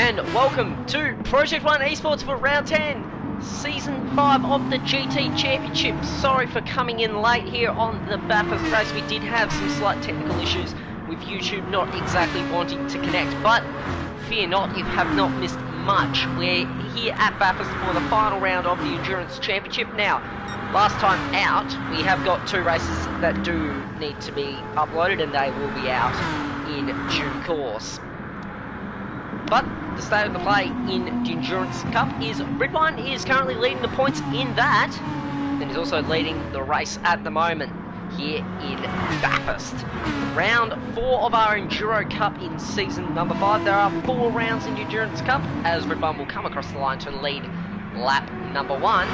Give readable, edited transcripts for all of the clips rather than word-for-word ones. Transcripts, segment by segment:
and welcome to Project 1 eSports for Round 10, Season 5 of the GT Championship. Sorry for coming in late here on the Bathurst race. We did have some slight technical issues with YouTube not exactly wanting to connect, but fear not, you have not missed much. We're here at Bathurst for the final round of the Endurance Championship. Now, last time out, we have got two races that do need to be uploaded, and they will be out in due course. But the state of the play in the Endurance Cup is Red is currently leading the points in that, and he's also leading the race at the moment here in Bathurst. Round 4 of our Enduro Cup in season number 5. There are 4 rounds in the Endurance Cup, as Red will come across the line to lead lap number 1.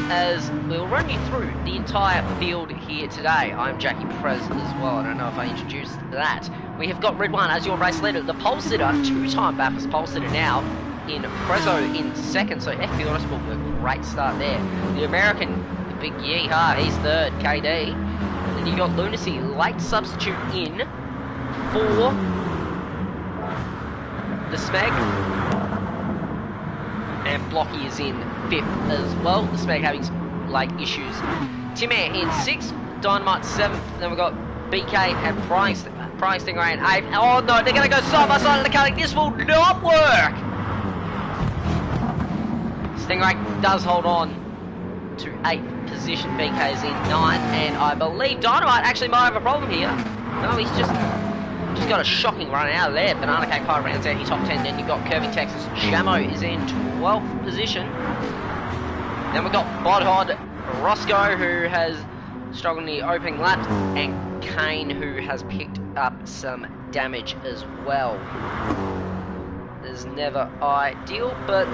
As we'll run you through the entire field here today. I'm Jackie Prez as well. I don't know if I introduced that. We have got Red as your race leader, the pole sitter, 2-time Bathurst pole sitter now, in Prezzo in second, so FP Autosport with a great start there. The American, the big yeehaw, he's third, KD. And then you got Lunacy, late substitute in for the Smeg. And Blocky is in 5th as well. The Smeg having some late issues. Tim Air in 6th, Dynamite 7th. Then we've got BK and Prying Stingray in 8th. Oh no, they're going to go side by side in the cutting. This will not work! Stingray does hold on to 8th position. BK is in 9th. And I believe Dynamite actually might have a problem here. No, he's just got a shocking run out of there. Banana Cake Pie rounds out your top 10. Then you've got Curving Texas. Shamo is in 12th position. Then we've got Bodhod Roscoe, who has struggled in the opening laps, and Kane, who has picked up some damage as well. This is never ideal, but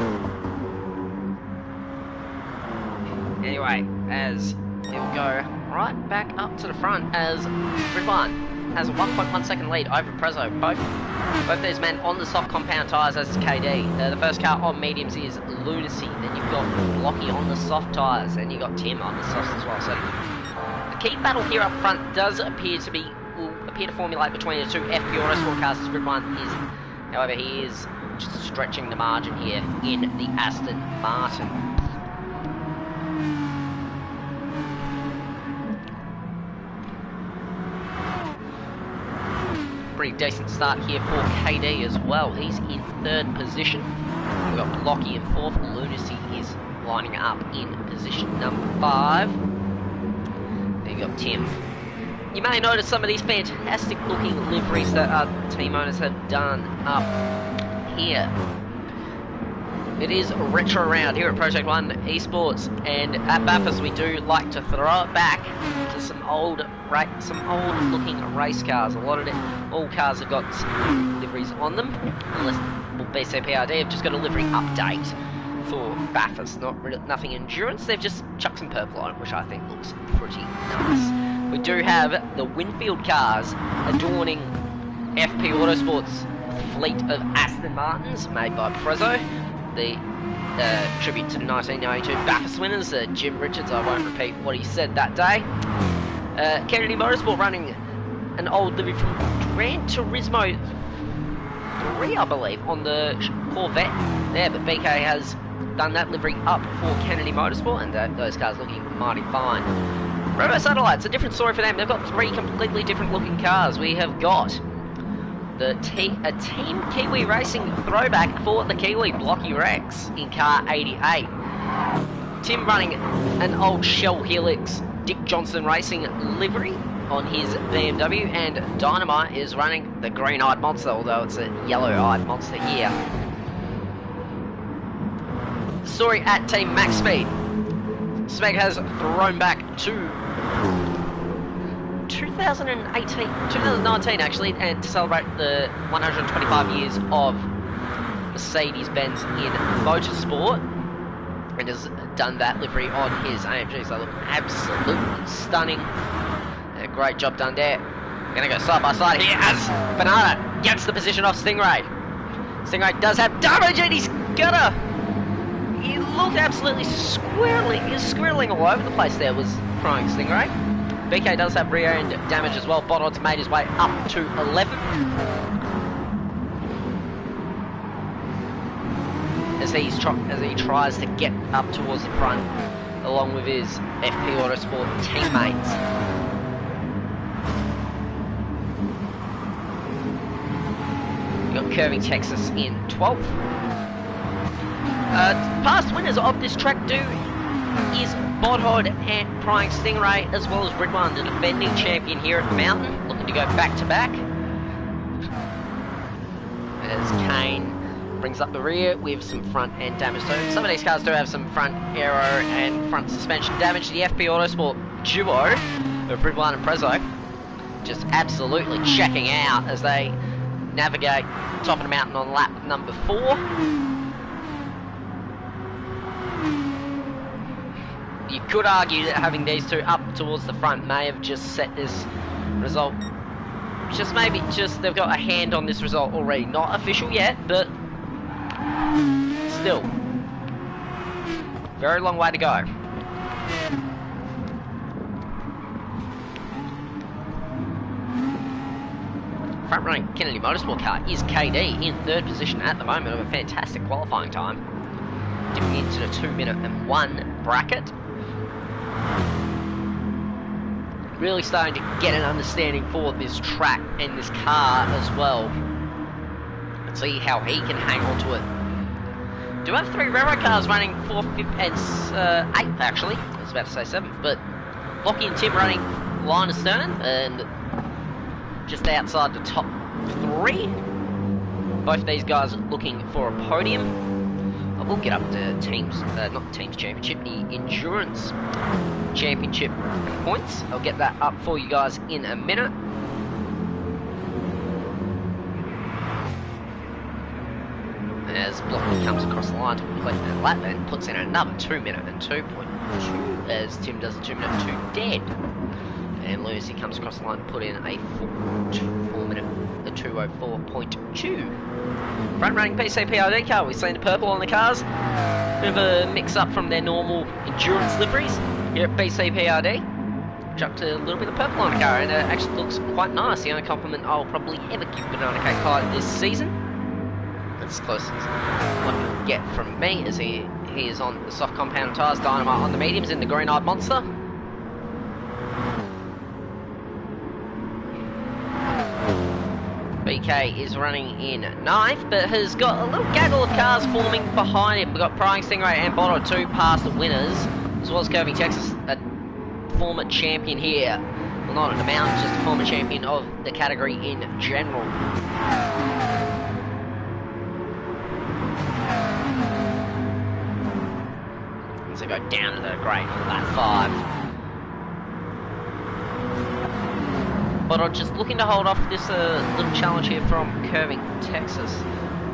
anyway, as he'll go right back up to the front as Red has a 1.1 second lead over Prezzo. Both these men on the soft compound tyres, as is KD. The first car on mediums is Lunacy. Then you've got Blocky on the soft tyres. Then you've got Tim on the softs as well. So the key battle here up front does appear to formulate between the two FP Autosport cars, as Red is. However, he is just stretching the margin here in the Aston Martin. Pretty decent start here for KD as well. He's in 3rd position. We've got Blocky in 4th. Lunacy is lining up in position number 5. Then you've got Tim. You may notice some of these fantastic looking liveries that our team owners have done up here. It is a retro round here at Project 1 eSports, and at Bathurst we do like to throw it back to some old looking race cars. All cars have got some liveries on them, unless BCPRD have just got a livery update for Bathurst, nothing endurance. They've just chucked some purple on it, which I think looks pretty nice. We do have the Winfield cars adorning FP Autosport's fleet of Aston Martins made by Prezzo. The tribute to the 1992 Bathurst winners, Jim Richards. I won't repeat what he said that day. Kennedy Motorsport running an old livery from Gran Turismo 3, I believe, on the Corvette there, but BK has done that livery up for Kennedy Motorsport, and those cars looking mighty fine. Robo Satellites, a different story for them. They've got 3 completely different looking cars. We have got a Team Kiwi Racing throwback for the Kiwi Blocky Rex in car 88. Tim running an old Shell Helix Dick Johnson Racing livery on his BMW, and Dynamite is running the green-eyed monster, although it's a yellow-eyed monster here. Story at Team Max Speed. Smeg has thrown back to 2019 actually, and to celebrate the 125 years of Mercedes-Benz in motorsport, and has done that livery on his AMG, so they look absolutely stunning. A great job done there. Gonna go side by side here as Banana gets the position off Stingray. Stingray does have damage, and he looked absolutely squirreling all over the place there, was Crying Stingray. BK does have rear end damage as well. Bodod's made his way up to 11th. as he tries to get up towards the front, along with his FP Autosport teammates. We've got Curving Texas in 12th. Past winners of this track is Bathurst and Prying Stingray, as well as Ridwan, the defending champion here at the mountain, looking to go back to back. As Kane brings up the rear with some front end damage. So some of these cars do have some front aero and front suspension damage. The FP Autosport duo of Ridwan and Prezzo just absolutely checking out as they navigate top of the mountain on lap number 4. You could argue that having these two up towards the front may have just set this result. Just they've got a hand on this result already. Not official yet, but still. Very long way to go. Front running Kennedy Motorsport car is KD in 3rd position at the moment of a fantastic qualifying time. Dipping into the 2-minute and 1 bracket. Really starting to get an understanding for this track and this car as well. Let's see how he can hang on to it. Do have 3 railroad cars running 4th, 5th and 8th actually. I was about to say 7th, but Lockie and Tim running line astern and just outside the top 3. Both these guys looking for a podium. I will get up to teams, not the teams championship, the endurance championship points. I'll get that up for you guys in a minute. As Blocky comes across the line to complete that lap and puts in another 2-minute and 2.2 as Tim does a 2-minute 2 dead. And Lucy comes across the line to put in a 4-minute 2:04.2. Front running PCPRD car, we've seen the purple on the cars. Bit of a mix up from their normal endurance liveries here at PCPRD. Chucked a little bit of purple on the car and it actually looks quite nice. The only compliment I'll probably ever give Banana Cake Pie this season. That's as close as what you can get from me as he is on the soft compound tyres, Dynamite on the mediums in the green-eyed monster. BK is running in 9th, but has got a little gaggle of cars forming behind him. We've got Prying Stingray and Botto, 2 past winners, as well as Curving Texas, a former champion here. Well, not at the mountain, just a former champion of the category in general. So go down to the grade for lap 5. But I'm just looking to hold off this little challenge here from Curving Texas,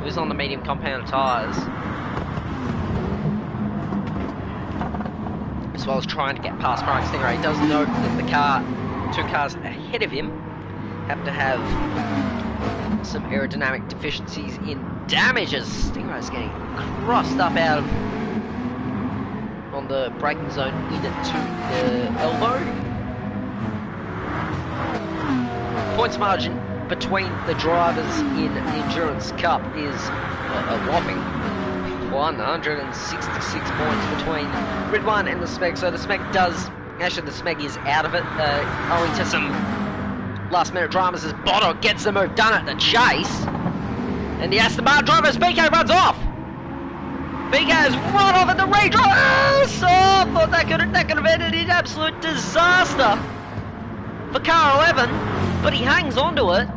who's on the medium compound tyres, as well as trying to get past Prying Stingray. He does note that the 2 cars ahead of him happen to have some aerodynamic deficiencies in damage as Stingray's getting crossed up out of on the braking zone into the elbow. Points margin between the drivers in the Endurance Cup is a whopping 166 points between Ridwan and the Smeg. So the Smeg the Smeg is out of it, owing to some last minute dramas as Bodo gets the move done at the chase. And the Aston Martin driver as BK runs off. BK has run off at the redrive. Oh, I thought that could have ended in absolute disaster for car 11. But he hangs onto it,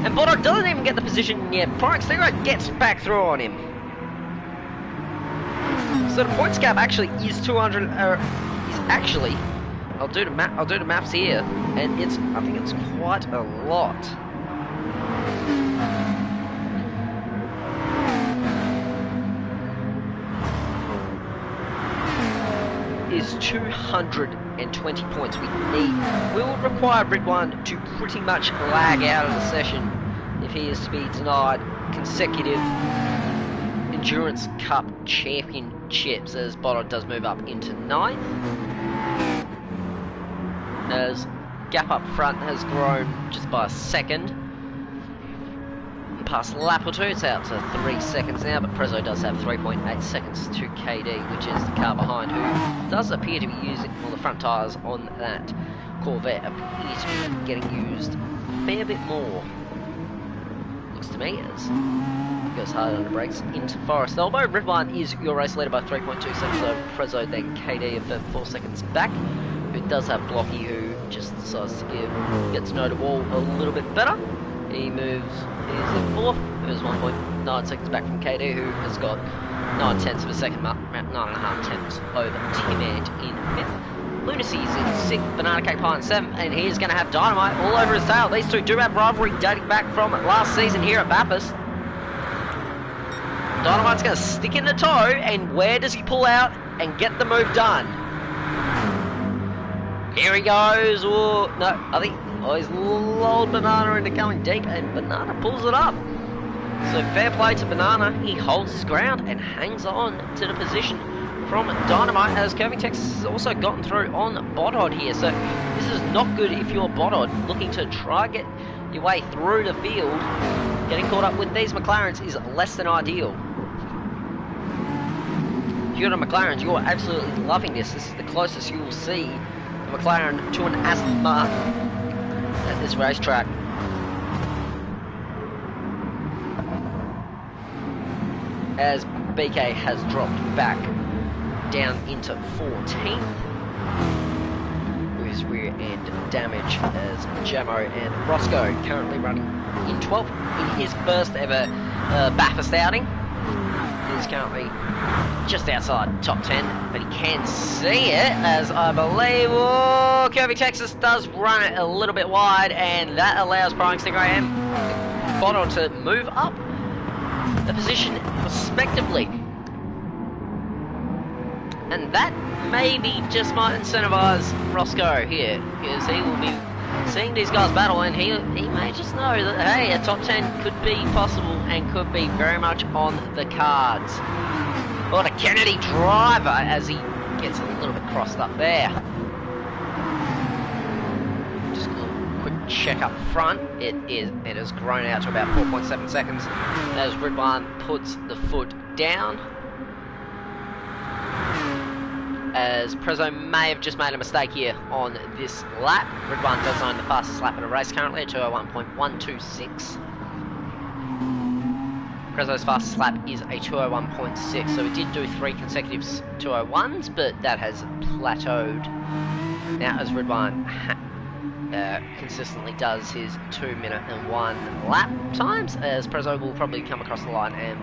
and Bodo doesn't even get the position yet. Prying Stingray gets back through on him. So the points gap actually is 200. Is actually, I'll do the maps here, and I think it's quite a lot. Is 220 points we need. We will require Ridwan to pretty much lag out of the session if he is to be denied consecutive Endurance Cup championships, as Bodo does move up into 9th. As gap up front has grown just by a second. past lap or two. It's out to 3 seconds now, but Prezzo does have 3.8 seconds to KD, which is the car behind, who does appear to be using, well, the front tyres on that Corvette appear to be getting used a fair bit more. Looks to me as goes hard on the brakes into Forest Elbow. Redline is your race leader by 3.2 seconds over Prezzo, then KD a further 4 seconds back, who does have Blocky, who just decides to get to know the wall a little bit better. He moves, he's in fourth, moves 1.9 seconds back from KD, who has got 9 tenths of a second, 9.5 tenths over Tim Ant in fifth. Lunacy is in sixth, Banana Cake Pie in seventh, and he is going to have Dynamite all over his tail. These two do have rivalry dating back from last season here at Bathurst. Dynamite's going to stick in the toe, and where does he pull out and get the move done? Here he goes. Oh, no, I think he's lulled Banana into going deep, and Banana pulls it up. So fair play to Banana. He holds his ground and hangs on to the position from Dynamite, as Curving Texas has also gotten through on Bodod here. So this is not good if you're Bodod looking to try get your way through the field. Getting caught up with these McLarens is less than ideal. If you're the McLarens, you're absolutely loving this. This is the closest you will see a McLaren to an Aston Martin at this racetrack. As BK has dropped back down into 14th with his rear end damage, as Jamo and Roscoe currently running in 12th in his first ever Bathurst outing. He is currently just outside top 10, but he can see it, as I believe Curvy Texas does run it a little bit wide, and that allows Brian Stingray and Bottle to move up the position respectively. And that maybe just might incentivise Roscoe here, because he will be seeing these guys battle, and he may just know that, hey, a top 10 could be possible and could be very much on the cards. What a Kennedy driver, as he gets a little bit crossed up there. Just a little quick check up front. It has grown out to about 4.7 seconds as Ridwan puts the foot down, as Prezzo may have just made a mistake here on this lap. Ridwan does own the fastest lap in the race currently at 201.126. Prezzo's fastest lap is a 201.6, so he did do 3 consecutive 201s, but that has plateaued now as Ridwan consistently does his 2 minute and 1 lap times, as Prezzo will probably come across the line and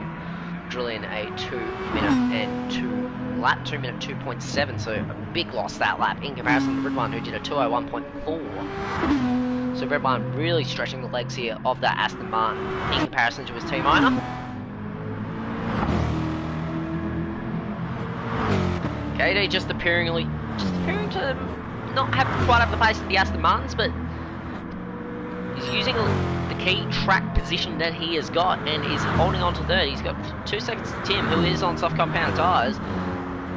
drill in a 2 minute and 2 lap, 2 minute 2.7, so a big loss that lap in comparison to Ridwan, who did a 201.4. So Ridwan really stretching the legs here of that Aston Martin in comparison to his team owner. KD just appearing to not quite have the pace of the Aston Martins, but he's using the key track position that he has got, and he's holding on to third. He's got 2 seconds to Tim, who is on soft compound tyres.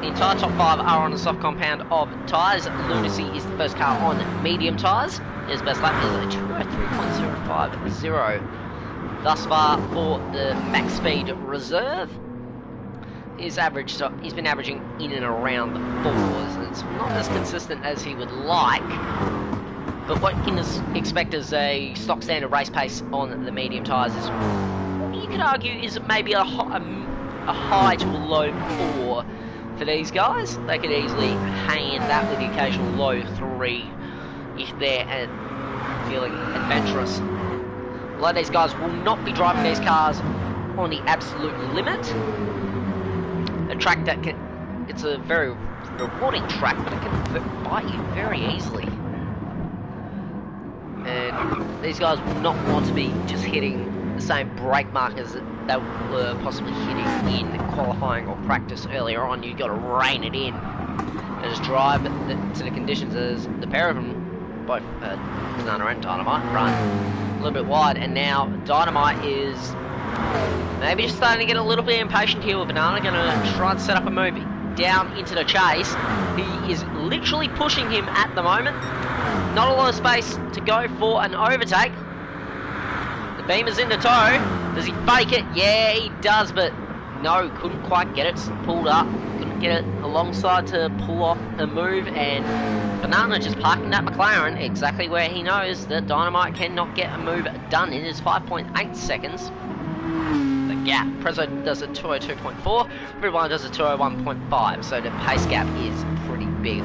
The entire top 5 are on a soft compound of tyres. Lunacy is the first car on medium tyres. His best lap is a 203.050 thus far for the max speed reserve. He's been averaging in and around the 4s, and it's not as consistent as he would like. But what you can expect as a stock standard race pace on the medium tyres is, you could argue, is maybe a high to a low 4 for these guys. They could easily hang in that with the occasional low 3 if they're feeling adventurous. A lot of these guys will not be driving these cars on the absolute limit. A track that it's a very rewarding track, but it can bite you very easily. And these guys will not want to be just hitting the same brake markers that they were possibly hitting in qualifying or practice earlier on. You've got to rein it in and just drive to the conditions, as the pair of them, both Banana and Dynamite, run a little bit wide. And now Dynamite is maybe just starting to get a little bit impatient here with Banana, going to try and set up a move down into the chase. He is literally pushing him at the moment. Not a lot of space to go for an overtake. The beam is in the toe. Does he fake it? Yeah, he does, but no, couldn't quite get it pulled up. Couldn't get it alongside to pull off a move, and Banana just parking that McLaren exactly where he knows that Dynamite cannot get a move done in his 5.8 seconds. The gap, Prezzo does a 202.4, everyone does a 201.5, so the pace gap is pretty big.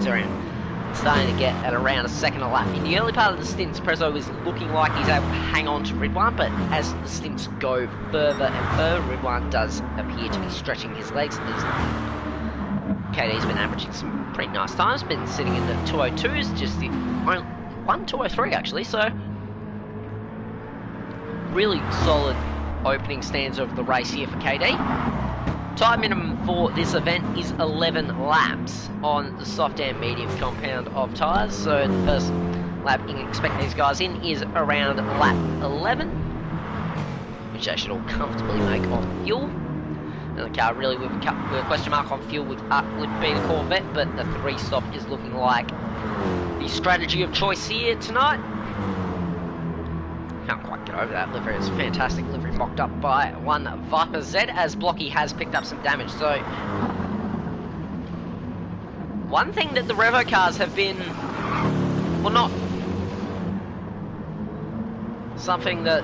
It's starting to get at around a second a lap. In the early part of the stints, Prezzo is looking like he's able to hang on to Ridwan, but as the stints go further and further, Ridwan does appear to be stretching his legs. KD's been averaging some pretty nice times, been sitting in the 202s, just the one 203 actually, so really solid opening stands of the race here for KD. Time minimum for this event is 11 laps on the soft and medium compound of tyres, so the first lap you can expect these guys in is around lap 11, which they should all comfortably make off fuel. And the car really with a question mark on fuel would be the Corvette, but the 3-stop is looking like the strategy of choice here tonight. Can't quite get over that livery. It's a fantastic livery mocked up by one Viper Z, as Blocky has picked up some damage. So one thing that the Revo cars have been, well, not something that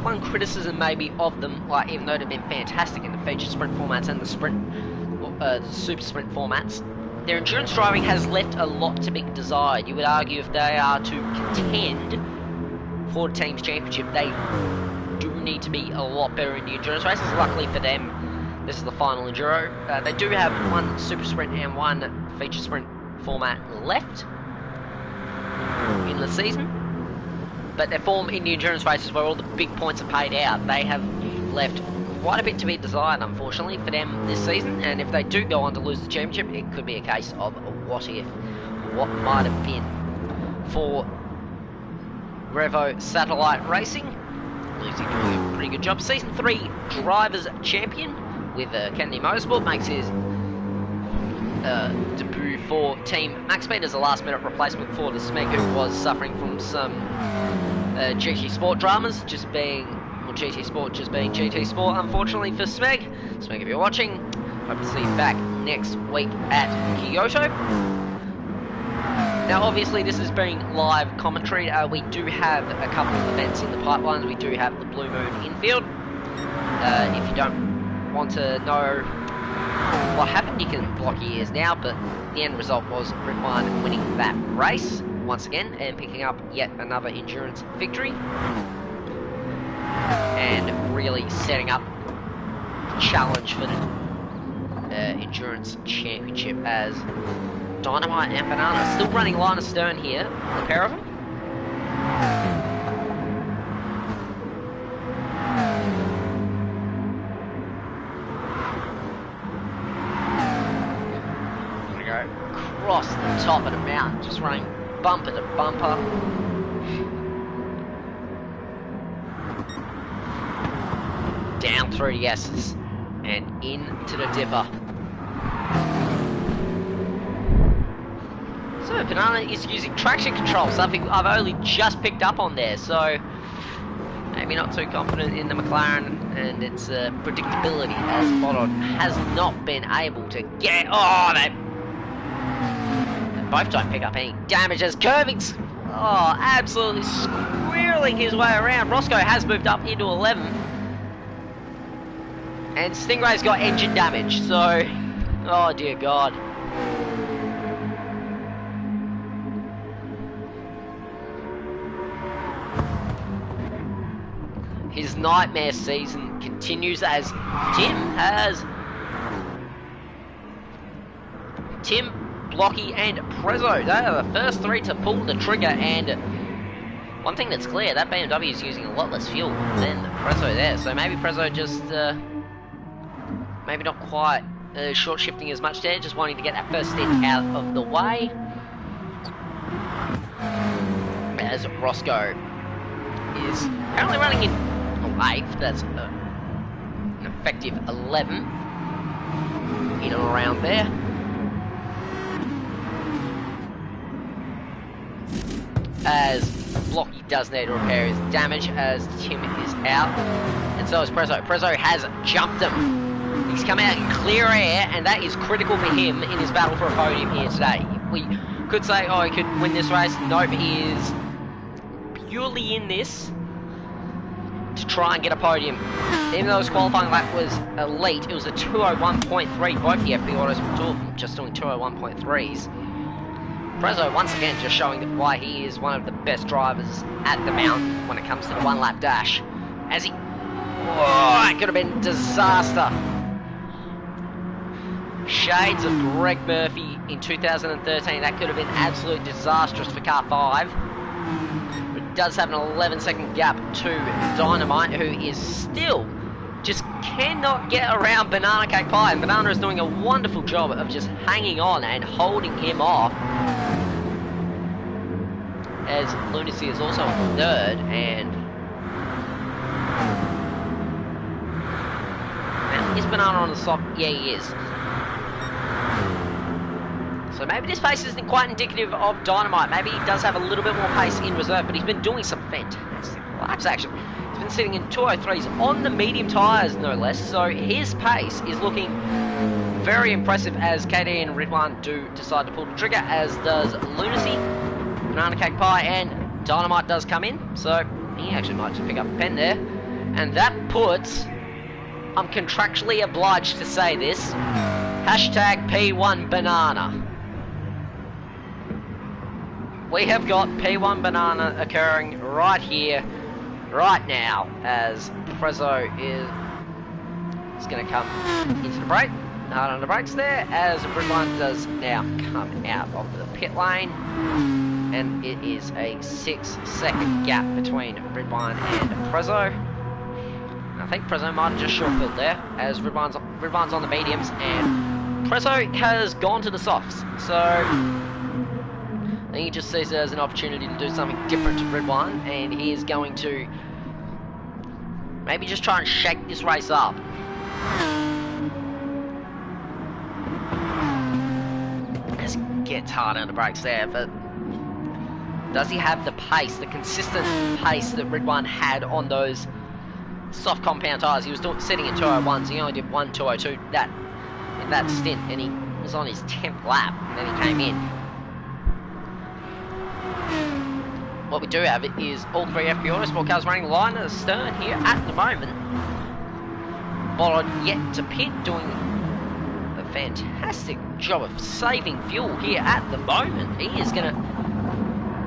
one criticism maybe of them, like even though they've been fantastic in the feature sprint formats and the super sprint formats, their endurance driving has left a lot to be desired. You would argue if they are to contend for the team's championship, they do need to be a lot better in the endurance races. Luckily for them, this is the final enduro. They do have one super sprint and one feature sprint format left in the season, but their form in the endurance races where all the big points are paid out, they have left quite a bit to be desired, unfortunately, for them this season. And if they do go on to lose the championship, it could be a case of a what if, what might have been for Revo Satellite Racing. Lucy doing a pretty good job. Season 3 Drivers Champion with Kennedy Motorsport makes his debut for Team Max Speed as a last minute replacement for the Smeg, who was suffering from some GT Sport dramas, just being, well, GT Sport just being GT Sport, unfortunately for Smeg. Smeg, if you're watching, hope to see you back next week at Kyoto. Now obviously this is being live commentary. We do have a couple of events in the pipelines. We do have the Blue Moon infield. If you don't want to know what happened, you can block your ears now, but the end result was Ridwan winning that race once again and picking up yet another endurance victory, and really setting up the challenge for the endurance championship, as Dynamite and Banana still running line of stern here, the pair of them. Gonna go across the top of the mountain, just running bumper to bumper. Down through the S's and into the dipper. So Banana is using traction control, something I've only just picked up on there, so maybe not too confident in the McLaren and its predictability, as Bodon has not been able to get, they both don't pick up any damage as Curving's, absolutely squirreling his way around. Roscoe has moved up into 11, and Stingray's got engine damage, so, oh dear God. His nightmare season continues as Tim, Blocky and Prezzo, they are the first three to pull the trigger, and one thing that's clear, that BMW is using a lot less fuel than Prezzo there, so maybe Prezzo just, maybe not quite short shifting as much there, just wanting to get that first stint out of the way. As Roscoe is currently running in 8th, that's an effective 11 in and around there. As Blocky does need to repair his damage as Tim is out. And so is Prezzo. Prezzo has jumped him. He's come out in clear air, and that is critical for him in his battle for a podium here today. We could say, oh, he could win this race. Nope, he is purely in this to try and get a podium. Even though his qualifying lap was elite, it was a 201.3. Both the FB Autos were two of them just doing 201.3s. Prezzo once again just showing why he is one of the best drivers at the mount when it comes to the one lap dash. As he... oh, it could have been disaster. Shades of Greg Murphy in 2013. That could have been absolutely disastrous for car 5. But it does have an 11-second gap to Dynamite, who is still just cannot get around Banana Cake Pie. And Banana is doing a wonderful job of just hanging on and holding him off. As Lunacy is also in third, and is Banana on the stop? Yeah, he is. So maybe this pace isn't quite indicative of Dynamite. Maybe he does have a little bit more pace in reserve, but he's been doing some fantastic laps actually. He's been sitting in 203s on the medium tyres, no less, so his pace is looking very impressive as KD and Ridwan do decide to pull the trigger, as does Lunacy, Banana Cake Pie, and Dynamite does come in, so he actually might just pick up a pen there. And that puts, I'm contractually obliged to say this, hashtag P1 Banana. We have got P1 Banana occurring right here, right now, as Prezzo is going to come into the brake, hard on the brakes there, as Ridwan does now come out of the pit lane, and it is a 6-second gap between Ridwan and Prezzo. I think Prezzo might have just short-filled there, as Ridwan's on the mediums, and Prezzo has gone to the softs, so I think he just sees it as an opportunity to do something different to Ridwan, and he is going to maybe just try and shake this race up. As he gets hard on the brakes there, but does he have the pace, the consistent pace that Ridwan had on those soft compound tyres? He was sitting at 201s, he only did 202 in that stint, and he was on his 10th lap, and then he came in. What we do have is all three FP Autosport cars running line at the stern here at the moment. Bollard yet to pit, doing a fantastic job of saving fuel here at the moment. He is going to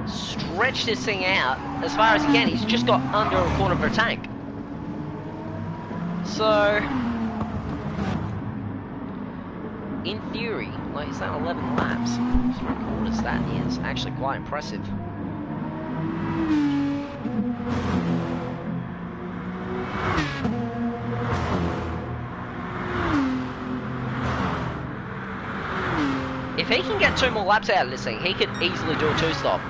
stretch this thing out as far as he can. He's just got under a quarter of a tank. So, in theory, like he's done 11 laps. 3/4 that is actually quite impressive. If he can get 2 more laps out of this thing, he could easily do a 2-stop.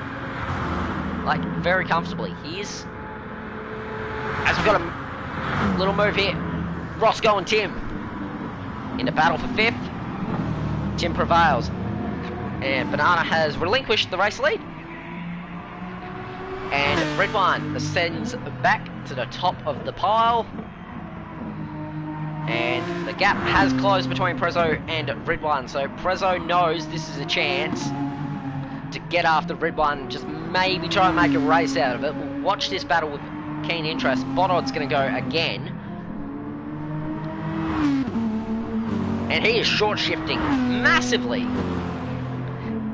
Like, very comfortably. Here's, as we've got a little move here, Roscoe and Tim in the battle for 5th. Tim prevails, and Banana has relinquished the race lead. And Ridwan ascends back to the top of the pile. And the gap has closed between Prezzo and Ridwan. So Prezzo knows this is a chance to get after Ridwan, just maybe try and make a race out of it. We'll watch this battle with keen interest. Bodod's going to go again. And he is short shifting massively.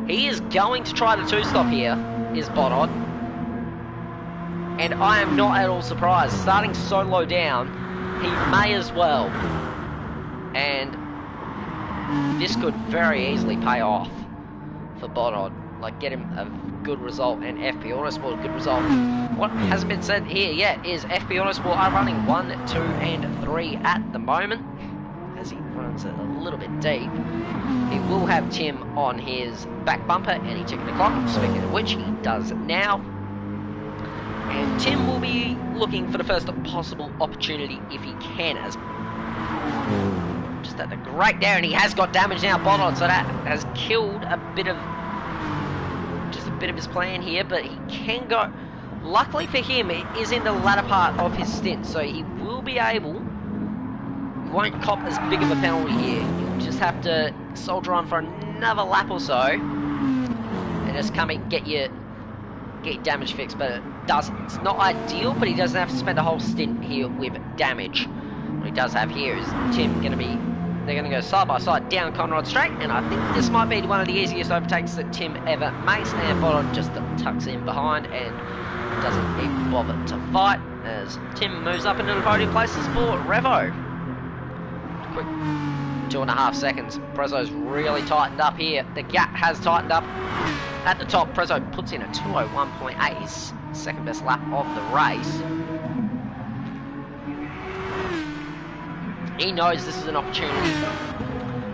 He is going to try the 2-stop here, is Bodod. And I am not at all surprised. Starting so low down, he may as well. And this could very easily pay off for Bodod. Like, get him a good result, and FP Autosport a good result. What hasn't been said here yet is FP Autosport are running 1, 2, and 3 at the moment. As he runs it a little bit deep, he will have Tim on his back bumper, and he ticking the clock, speaking of which he does now. And Tim will be looking for the first possible opportunity if he can. As just at the great there, and he has got damage now, Bodod, so that has killed a bit of his plan here. But he can go Luckily for him, it is in the latter part of his stint, so he will be able... won't cop as big of a penalty here. He'll just have to soldier on for another lap or so, and just come and get your damage fixed. But it's not ideal, but he doesn't have to spend a whole stint here with damage. What he does have here is Tim they're going to go side by side down Conrad Straight, and I think this might be one of the easiest overtakes that Tim ever makes, and Boddard just tucks in behind and doesn't even bother to fight as Tim moves up into the podium places for Revo. Quick 2.5 seconds. Prezzo's really tightened up here. The gap has tightened up at the top. Prezzo puts in a 2:01.8, his second best lap of the race. He knows this is an opportunity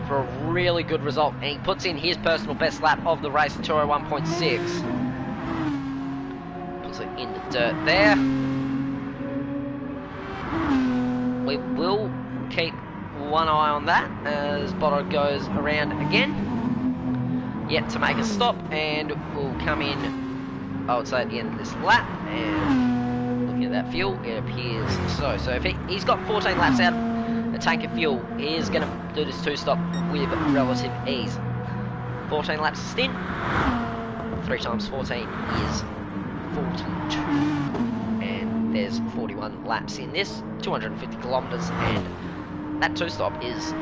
for a really good result, and he puts in his personal best lap of the race, 2:01.6. Puts it in the dirt there. We will keep one eye on that as Bodo goes around again. Yet to make a stop, and we'll come in, I would say, at the end of this lap. And looking at that fuel, it appears so. So if he's got 14 laps out a tank of fuel, he is going to do this two-stop with relative ease. 14 laps stint, 3 times 14 is 42, and there's 41 laps in this, 250 kilometres, and that two-stop is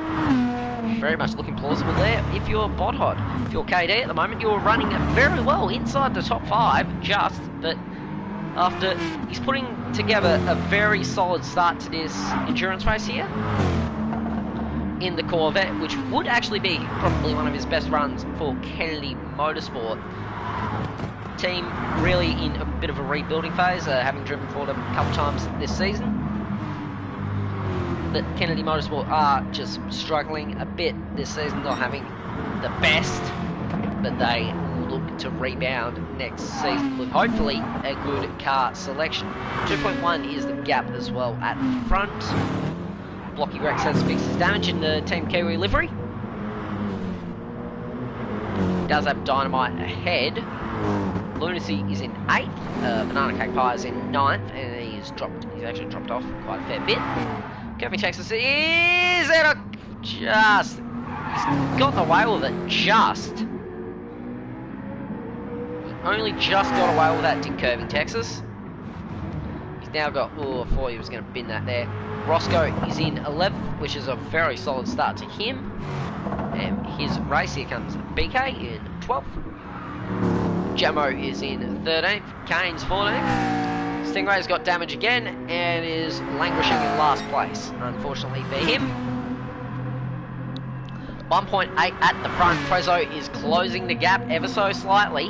very much looking plausible there if you're Bodhod. If you're KD at the moment, you're running very well inside the top 5, but after he's putting together a very solid start to this endurance race here in the Corvette, which would actually be probably one of his best runs for Kennedy Motorsport. Team really in a bit of a rebuilding phase, having driven for them a couple times this season. But Kennedy Motorsport are just struggling a bit this season, not having the best, but they look to rebound next season with hopefully a good car selection. 2.1 is the gap as well at the front. Blocky Rex has fixed his damage in the Team Kiwi livery. He does have Dynamite ahead. Lunacy is in 8th, Banana Cake Pie is in 9th, and he's actually dropped off quite a fair bit. Curvy Texas is at a just. He's gotten away with it just. He only just got away with that, did Curvy Texas. He's now got. Oh, I thought he was going to bin that there. Roscoe is in 11th, which is a very solid start to him. And his race here comes BK in 12th. Jamo is in 13th. Kane's 14th. Stingray's got damage again and is languishing in last place, unfortunately for him. 1.8 at the front. Prezzo is closing the gap ever so slightly,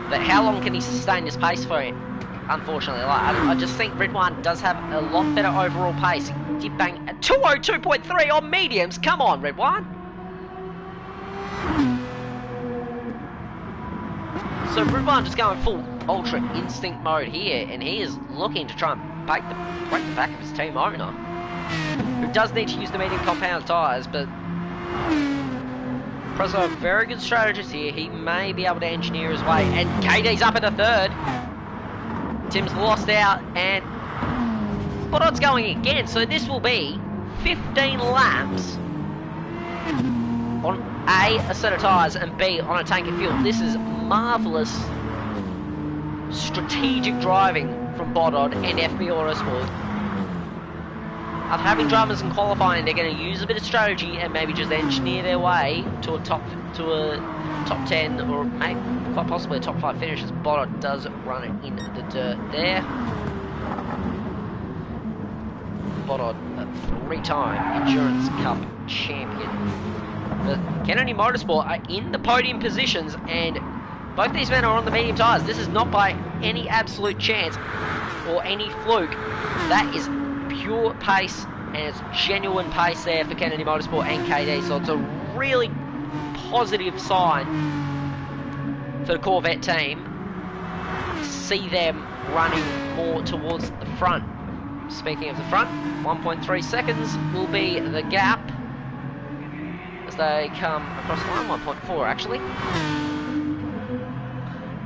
but how long can he sustain this pace for it? Unfortunately, I just think Ridwan does have a lot better overall pace. He did bang at 2:02.3 on mediums. Come on, Ridwan. So Ridwan just going full ultra instinct mode here, and he is looking to try and break the back of his team owner, who does need to use the medium compound tyres, but Prezzo, very good strategist here. He may be able to engineer his way, and KD's up at the 3rd. Tim's lost out, and Boddard's going again, so this will be 15 laps on A set of tyres, and B, on a tank of fuel. This is marvellous strategic driving from Boddard and FB Autosport. After having drivers in qualifying, they're going to use a bit of strategy and maybe just engineer their way to a top 10, or maybe quite possibly a top 5 finish, as Boddard does run it in the dirt there. Boddard, a 3-time Endurance Cup champion. But Kennedy Motorsport are in the podium positions, and both these men are on the medium tyres. This is not by any absolute chance or any fluke. That is pure pace, and it's genuine pace there for Kennedy Motorsport and KD, so it's a really positive sign for the Corvette team to see them running more towards the front. Speaking of the front, 1.3 seconds will be the gap as they come across the line, 1.4 actually.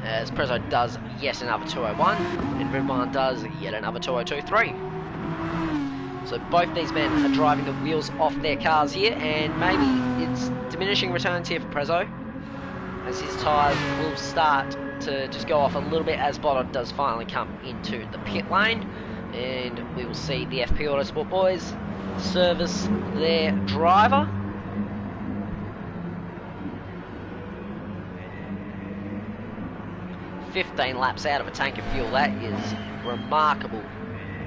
as Prezzo does yet another 201, and Ridwan does yet another 2023. So both these men are driving the wheels off their cars here, and maybe it's diminishing returns here for Prezzo, as his tyres will start to just go off a little bit as Boddard does finally come into the pit lane, and we will see the FP Autosport boys service their driver. "15 laps out of a tank of fuel, that is remarkable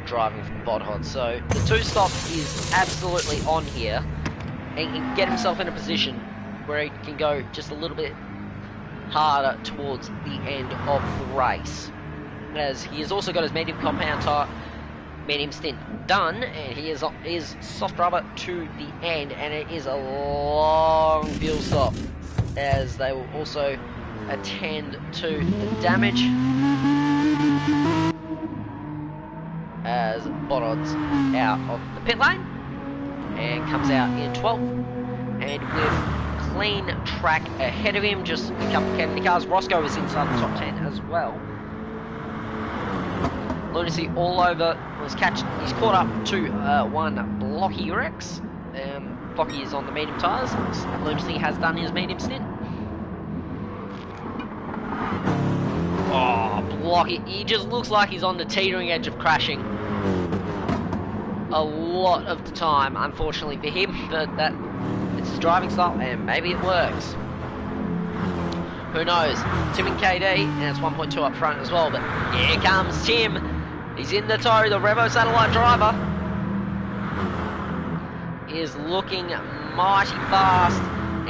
driving from Boddard. So the 2-stop is absolutely on here, and he can get himself in a position where he can go just a little bit harder towards the end of the race, as he has also got his medium compound tyre, medium stint done, and he is soft rubber to the end, and it is a long fuel stop, as they will also attend to the damage, as Boddard's out of the pit lane and comes out in 12th, and with clean track ahead of him, just a couple of Kennedy cars. Roscoe is inside the top 10 as well. Lunacy all over, he's caught up to one Blocky Rex. Blocky is on the medium tyres, Lunacy has done his medium stint. Oh, Blocky, he just looks like he's on the teetering edge of crashing a lot of the time, unfortunately for him, but it's his driving style, and maybe it works. Who knows? Tim and KD, and it's 1.2 up front as well, but here comes Tim. He's in the tow, the Revo Satellite driver is looking mighty fast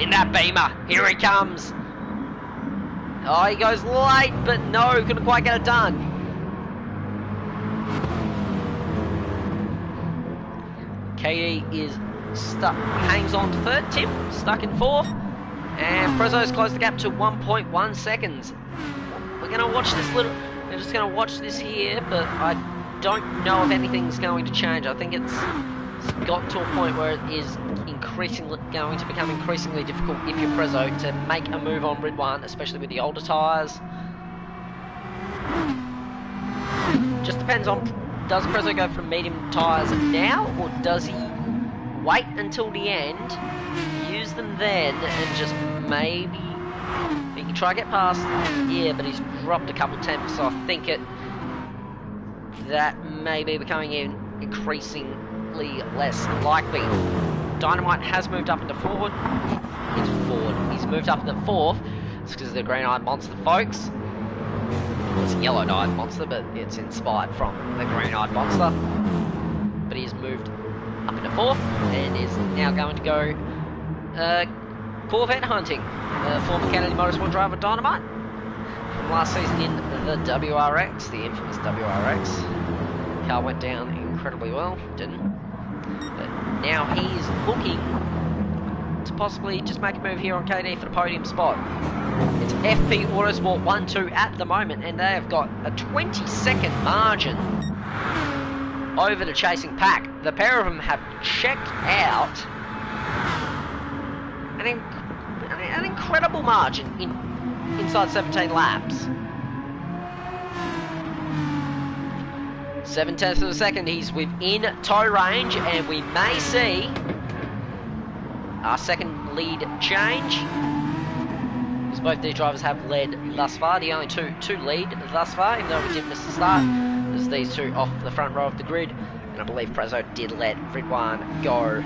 in that Beamer. Here he comes. Oh, he goes late, but no, couldn't quite get it done. KD is stuck, hangs on to third. Tim stuck in fourth, and Prezzo's closed the gap to 1.1 seconds. We're going to watch this we're just going to watch this here, but I don't know if anything's going to change. I think it's got to a point where it is going to become increasingly difficult if you're Prezzo to make a move on Ridwan, especially with the older tyres. Just depends on, does Prezzo go for medium tyres now, or does he wait until the end, use them then, and just maybe he can try to get past? Yeah, but he's dropped a couple temps, so I think that may be becoming increasingly less likely. Dynamite has moved up into forward. He's moved up into fourth. It's because of the green-eyed monster, folks. Well, it's a yellow-eyed monster, but it's inspired from the green-eyed monster. But he's moved up into fourth, and is now going to go Corvette hunting. Former Kennedy Motorsport driver Dynamite from last season in the WRX, the infamous WRX. Car went down incredibly well, didn't. But now he's looking to possibly just make a move here on KD for the podium spot. It's FP Autosport 1-2 at the moment, and they have got a 20-second margin over the chasing pack. The pair of them have checked out an incredible margin inside 17 laps. 7/10 of a second, he's within tow range, and we may see our second lead change, because both these drivers have led thus far. The only two lead thus far, even though we did miss the start. There's these two off the front row of the grid, and I believe Prezzo did let Ridwan go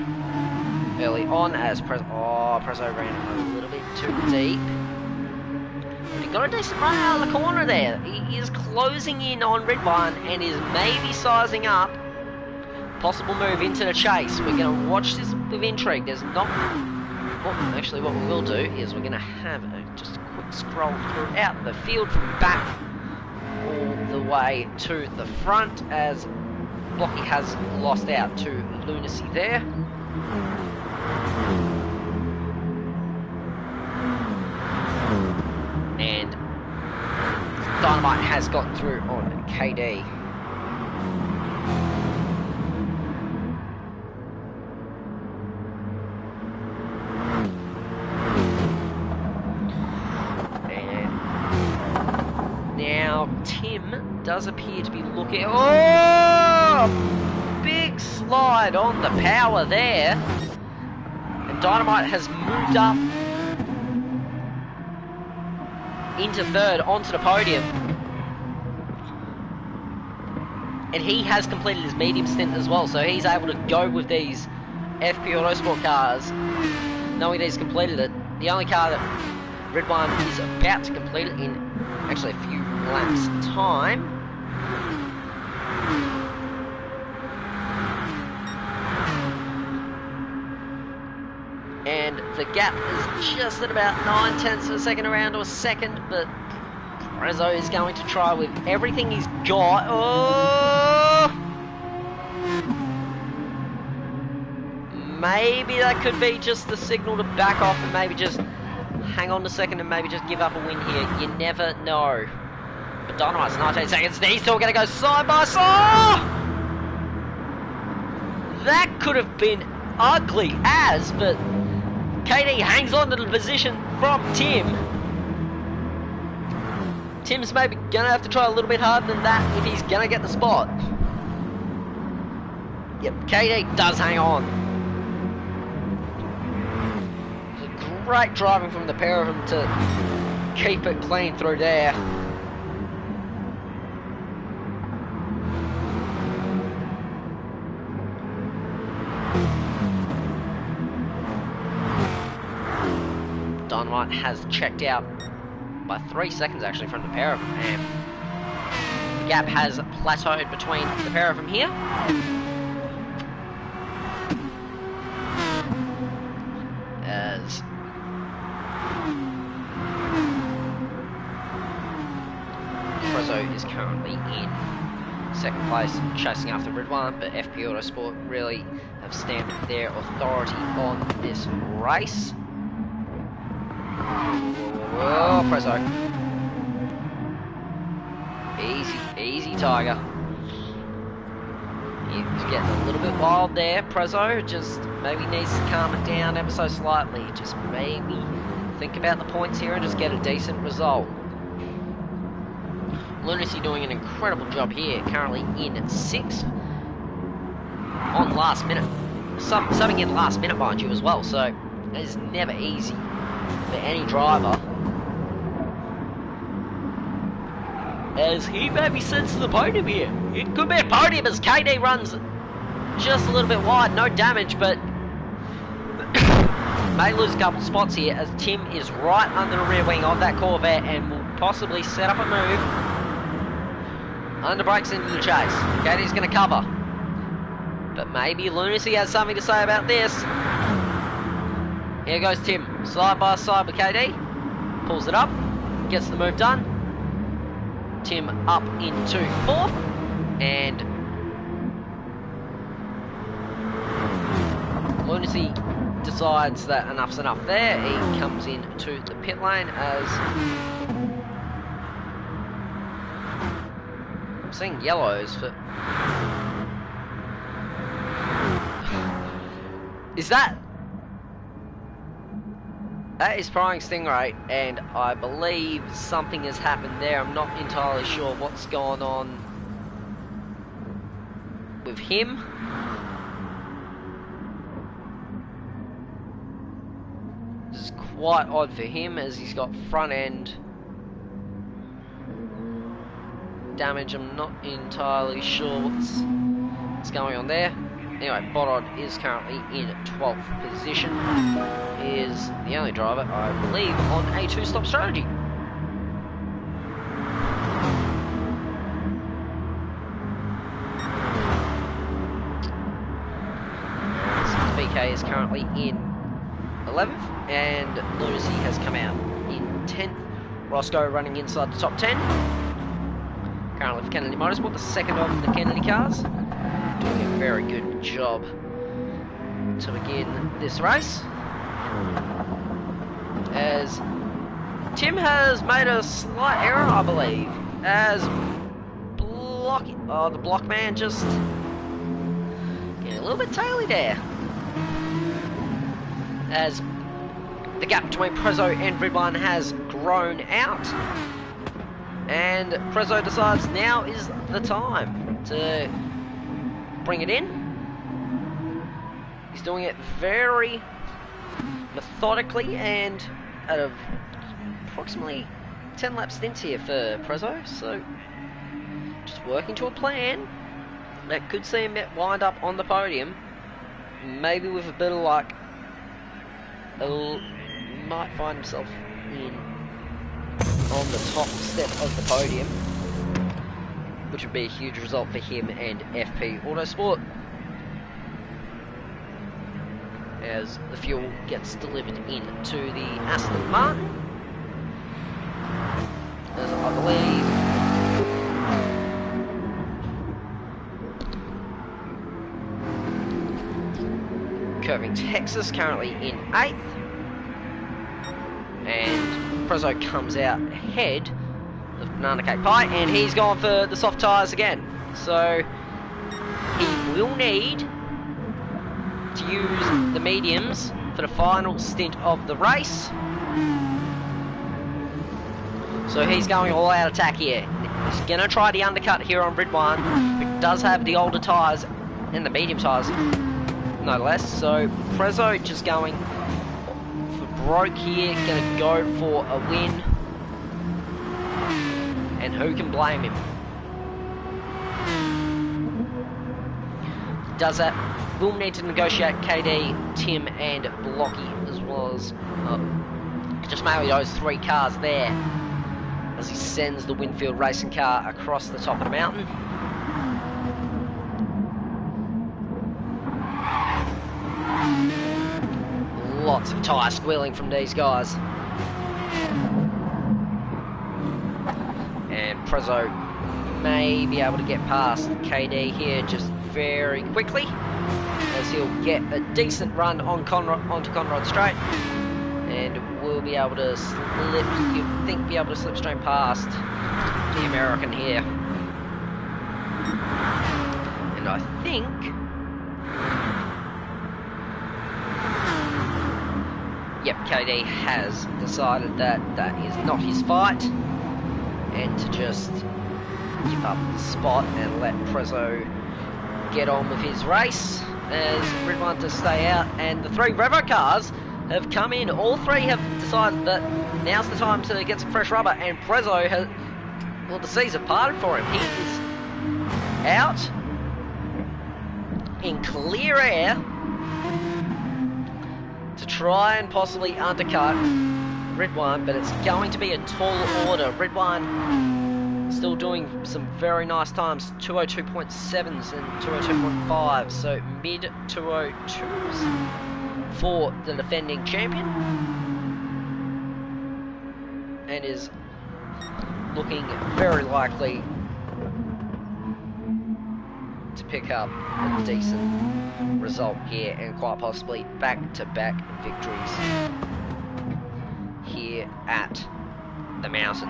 early on, as Prezzo ran a little bit too deep. But he got a decent run out of the corner there. He is closing in on Ridwan and is maybe sizing up possible move into the chase. We're going to watch this with intrigue. There's not... Well, actually, what we will do is we're going to have just a quick scroll throughout the field from back all the way to the front, as Blocky has lost out to Lunacy there. And Dynamite has gotten through on KD. And Now, Tim does appear to be looking... Oh! Big slide on the power there. And Dynamite has moved up into third, onto the podium. And he has completed his medium stint as well, so he's able to go with these FP Autosport cars, knowing that he's completed it. The only car that Red One is about to complete it in actually a few laps time. And the gap is just at about 9/10 of a second around to a second, but Prezzo is going to try with everything he's got. Oh! Maybe that could be just the signal to back off and maybe just hang on a second and maybe just give up a win here. You never know. But Dynamite's 19 seconds. He's still going to go side by side. That could have been ugly as, but KD hangs on to the position from Tim. Tim's maybe going to have to try a little bit harder than that if he's going to get the spot. Yep, KD does hang on. Great driving from the pair of them to keep it clean through there. Dynamite has checked out by 3 seconds actually from the pair of them, and the gap has plateaued between the pair of them here. As Prezzo is currently in second place, chasing after Red One, but FP Autosport really have stamped their authority on this race. Whoa, Prezzo. Easy, easy, Tiger. He's getting a little bit wild there. Prezzo just maybe needs to calm it down ever so slightly. Just maybe think about the points here and just get a decent result. Lunacy doing an incredible job here, currently in 6th on last minute. Subbing in last minute, mind you, as well, so it's never easy for any driver. As he maybe sends to the podium here. It could be a podium as KD runs just a little bit wide, no damage, but may lose a couple spots here as Tim is right under the rear wing of that Corvette and will possibly set up a move. Under brakes into the chase. KD's going to cover. But maybe Lunacy has something to say about this. Here goes Tim. Side by side with KD. Pulls it up. Gets the move done. Tim up into 4th. And Lunacy decides that enough's enough there. He comes into the pit lane as... I'm seeing yellows for... Is that... That is Prying Stingray, and I believe something has happened there. I'm not entirely sure what's going on with him. This is quite odd for him as he's got front end damage. I'm not entirely sure what's going on there. Anyway, Bodod is currently in 12th position. Is the only driver, I believe, on a 2-stop strategy. BK is currently in 11th, and Lunacy has come out in 10th. Roscoe running inside the top 10. Currently for Kennedy Motorsport, the second of the Kennedy cars. Doing a very good job to begin this race. As Tim has made a slight error, I believe, as the block man just getting a little bit taily there. As the gap between Prezzo and Red One has grown out. And Prezzo decides now is the time to bring it in. He's doing it very methodically and at a approximately 10 lap stints here for Prezzo, so just working to a plan that could see him wind up on the podium. Maybe with a bit of luck, might find himself on the top step of the podium, which would be a huge result for him and FP Autosport, as the fuel gets delivered into the Aston Martin, as I believe Curving Texas currently in 8th, and Prezzo comes out ahead of Banana Cake Pie, and he's gone for the soft tyres again, so he will need to use the mediums for the final stint of the race. So he's going all out attack here. He's going to try the undercut here on Grid 1, but does have the older tyres and the medium tyres no less. So Prezzo just going for broke here, going to go for a win. And who can blame him? He does that. Will need to negotiate KD, Tim and Blocky, as well as just mainly those 3 cars there, as he sends the Winfield racing car across the top of the mountain. Lots of tyre squealing from these guys. And Prezzo may be able to get past KD here just very quickly, as he'll get a decent run on onto Conrod Straight, and will be able to slip, you'd think, be able to slipstream past the American here. And I think yep, KD has decided that that is not his fight, and to just give up the spot and let Prezzo get on with his race, as Grid 1 to stay out, and the 3 Revo cars have come in. All 3 have decided that now's the time to get some fresh rubber, and Prezzo has, well, the seas have parted for him. He is out in clear air to try and possibly undercut Grid 1, but it's going to be a tall order. Grid 1 still doing some very nice times, 202.7s and 202.5s, so mid 202s for the defending champion, and is looking very likely to pick up a decent result here, and quite possibly back-to-back victories here at the mountain.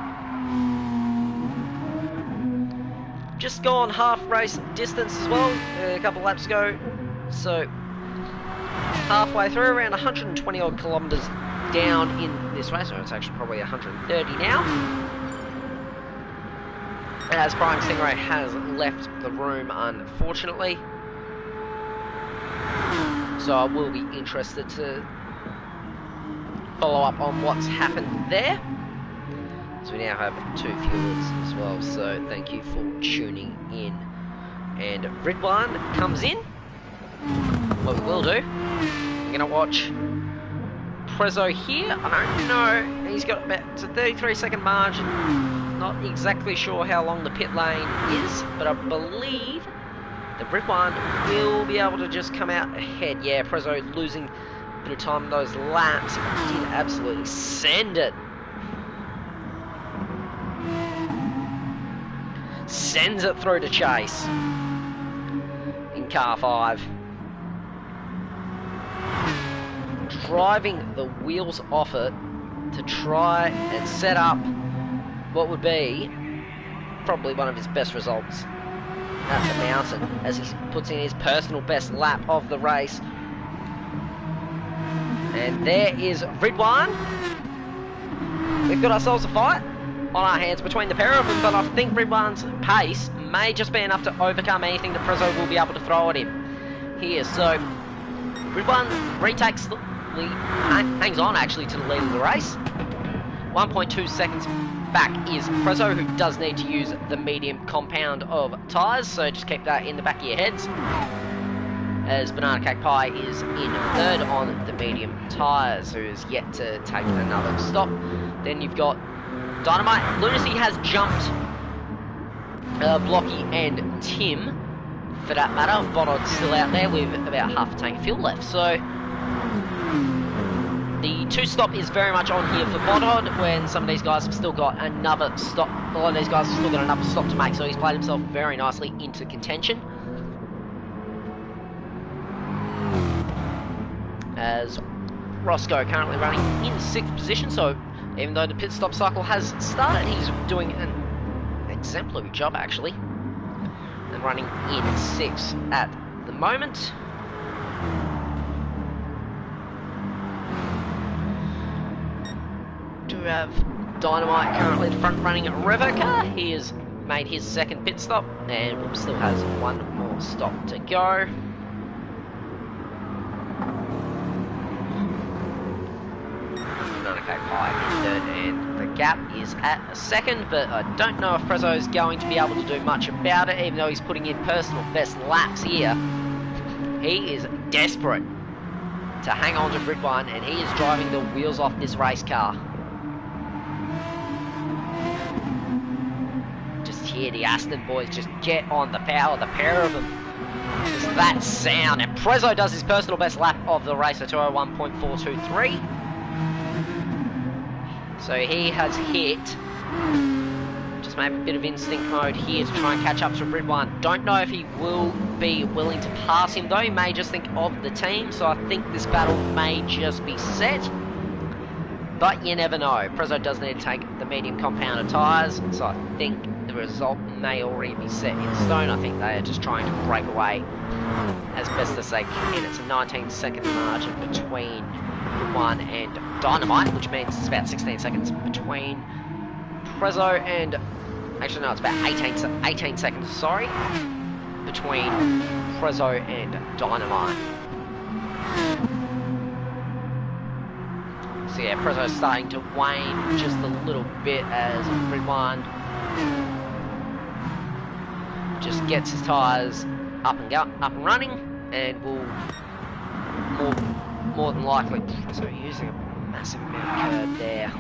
Just gone half race distance as well, a couple of laps ago, so halfway through, around 120 odd kilometres down in this race, so it's actually probably 130 now, as Brian Stingray has left the room, unfortunately. So I will be interested to follow up on what's happened there. So we now have 2 fuelers as well, so thank you for tuning in. And Grid 1 comes in. What we will do, we're going to watch Prezzo here. I don't know, he's got about a 33-second margin. Not exactly sure how long the pit lane is, but I believe the Grid 1 will be able to just come out ahead. Yeah, Prezzo losing a bit of time in those laps, but did absolutely send it. Sends it through to chase in car 5. Driving the wheels off it to try and set up what would be probably one of his best results at the mountain, as he puts in his personal best lap of the race. And there is Grid 1. We've got ourselves a fight. on our hands between the pair of them, but I think Ridwan's pace may just be enough to overcome anything that Prezzo will be able to throw at him here. So Ridwan retakes the lead, hangs on actually to the lead of the race. 1.2 seconds back is Prezzo, who does need to use the medium compound of tyres, so just keep that in the back of your heads. As Banana Cake Pie is in third on the medium tyres, who is yet to take another stop. Then you've got Dynamite. Lunacy has jumped Blocky and Tim, for that matter. Bodod's still out there with about half a tank of fuel left, so the 2-stop is very much on here for Bodod, when some of these guys have still got another stop. A lot of these guys have still got another stop to make, so he's played himself very nicely into contention. As Roscoe currently running in 6th position, so even though the pit stop cycle has started, he's doing an exemplary job actually, and running in 6th at the moment. Do have Dynamite currently the front running Revo car. He has made his 2nd pit stop and still has 1 more stop to go. Okay, Pie in 3rd, and the gap is at 2nd, but I don't know if Prezzo is going to be able to do much about it, even though he's putting in personal best laps here. He is desperate to hang on to Ridwan, and he is driving the wheels off this race car. Just hear the Aston boys just get on the power, the pair of them. Just that sound, and Prezzo does his personal best lap of the race at 201.423. So he has hit, just maybe a bit of instinct mode here to try and catch up to Ridwan. Don't know if he will be willing to pass him though. He may just think of the team, so I think this battle may just be set. But you never know. Prezzo does need to take the medium compounded tyres, so I think the result may already be set in stone. I think they are just trying to break away as best as they can. It's a 19-second margin between Ridwan and Dynamite, which means it's about 16 seconds between Prezzo and... Actually, no, it's about 18 seconds, sorry, between Prezzo and Dynamite. So yeah, Prezzo's starting to wane just a little bit as Ridwan just gets his tyres up and running, and will more than likely, so using a massive amount of curb there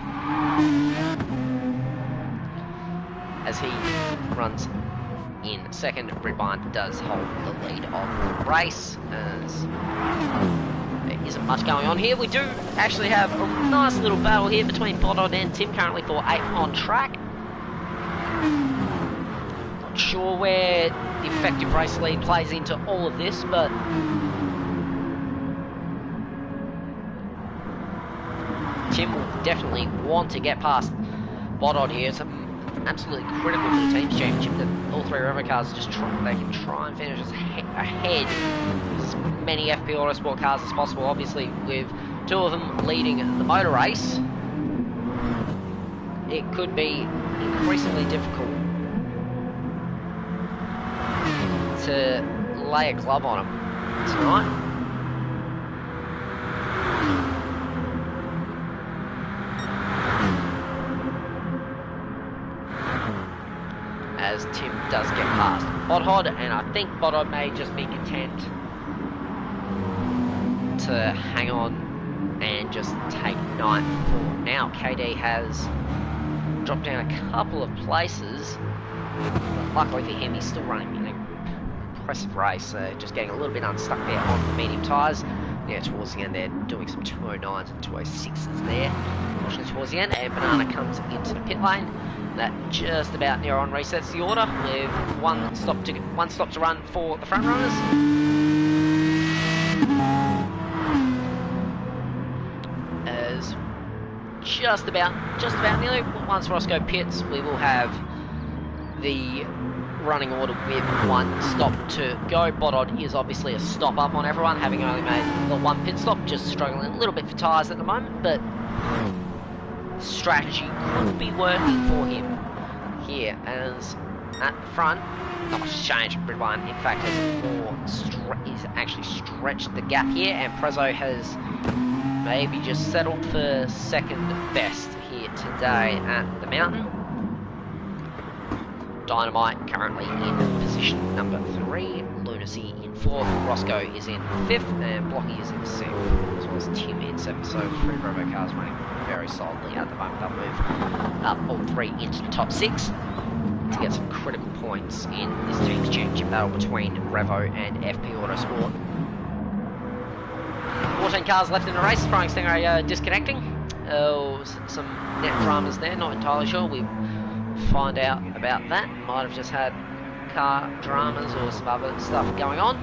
as he runs in 2nd. Ridwan does hold the lead of the race, as there isn't much going on here. We do actually have a nice little battle here between Bodod and Tim, currently for 8th on track. Not sure where the effective race lead plays into all of this, but Tim will definitely want to get past Bodod here. It's absolutely critical for the team's championship that all 3 Revo cars just they can try and finish ahead as many FP Autosport cars as possible. Obviously, with 2 of them leading the motor race, it could be increasingly difficult to lay a glove on them tonight. As Tim does get past Bodod, and I think Bodod may just be content to hang on and just take 9th for now. KD has dropped down a couple of places, but luckily for him, he's still running an impressive race, just getting a little bit unstuck there on the medium tyres. Yeah, towards the end they're doing some 209s and 206s there, unfortunately towards the end, and Banana comes into the pit lane. That just about near on resets the order with one stop to run for the front runners. As just about nearly, once Roscoe pits, we will have the running order with 1 stop to go. Bodod is obviously a stop up on everyone, having only made the 1 pit stop, just struggling a little bit for tyres at the moment, but strategy could be working for him. here, as at the front, not much change. Ridwan, in fact, has actually stretched the gap here, and Prezzo has maybe just settled for second best here today at the mountain. Dynamite currently in position number 3, Lunacy in 4th, Roscoe is in 5th, and Blocky is in 6th, as well as Tim in 7th. So 3 Robo cars running very solidly at the moment. They'll move up all 3 into the top 6 to get some critical points in this team's championship battle between Revo and FP Autosport. 14 cars left in the race. Flying Stingray disconnecting. Some net dramas there, not entirely sure. We find out about that. Might have just had car dramas or some other stuff going on.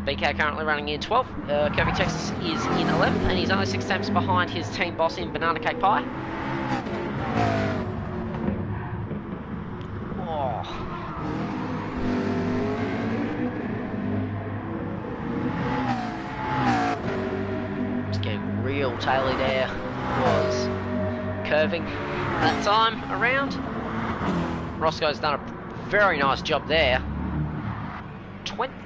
BK currently running in 12th. Kirby Texas is in 11th, and he's only 6 tenths behind his team boss in Banana Cake Pie. Just getting real taily there. Was curving that time around. Roscoe's done a very nice job there.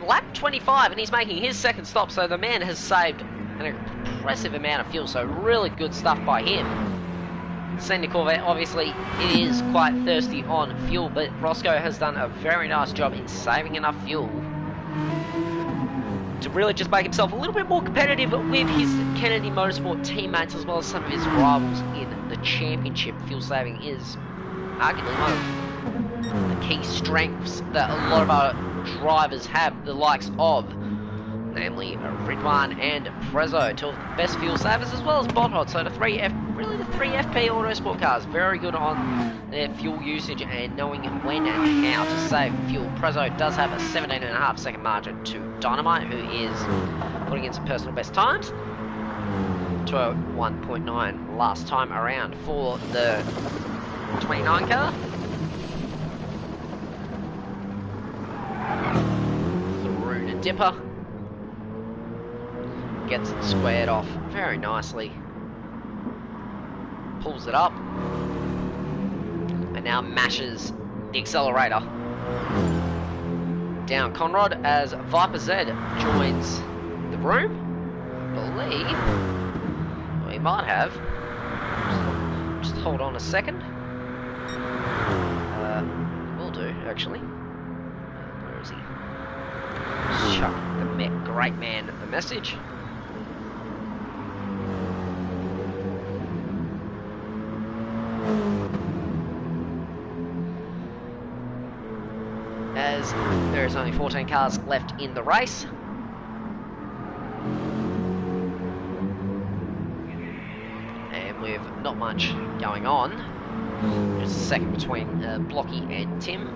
Lap 25, and he's making his second stop, so the man has saved an impressive amount of fuel, so really good stuff by him. Senior Corvette, obviously, it is quite thirsty on fuel, but Roscoe has done a very nice job in saving enough fuel to really just make himself a little bit more competitive with his Kennedy Motorsport teammates, as well as some of his rivals in the championship. Fuel saving is arguably one of the key strengths that a lot of our drivers have, the likes of, namely Ridwan and Prezzo, two of the best fuel savers, as well as Botthot. So the three FP Autosport cars, very good on their fuel usage and knowing when and how to save fuel. Prezzo does have a 17.5 second margin to Dynamite, who is putting in some personal best times. 1.9 last time around for the 29 car. Through to Dipper. Gets it squared off very nicely. Pulls it up. And now mashes the accelerator. Down Conrad as Viper Z joins the room. Believe. Well, he might have. Just hold on a second. Will do, actually. Where is he? Chuck the great man the message. As there is only 14 cars left in the race. And with not much going on. There's a second between Blocky and Tim.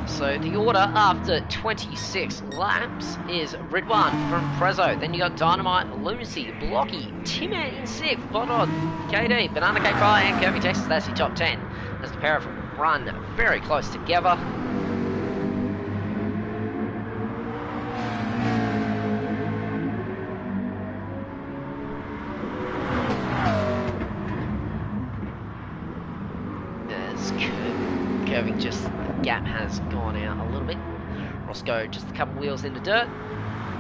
So the order after 26 laps is Ridwan from Prezzo. Then you got Dynamite, Lunacy, Blocky, Tim in 6th, Botod, KD, Banana Cake Pie, and Kirby Texas. That's your top 10. As the pair of them run very close together. As curving, just the gap has gone out a little bit. Roscoe just a couple wheels in the dirt.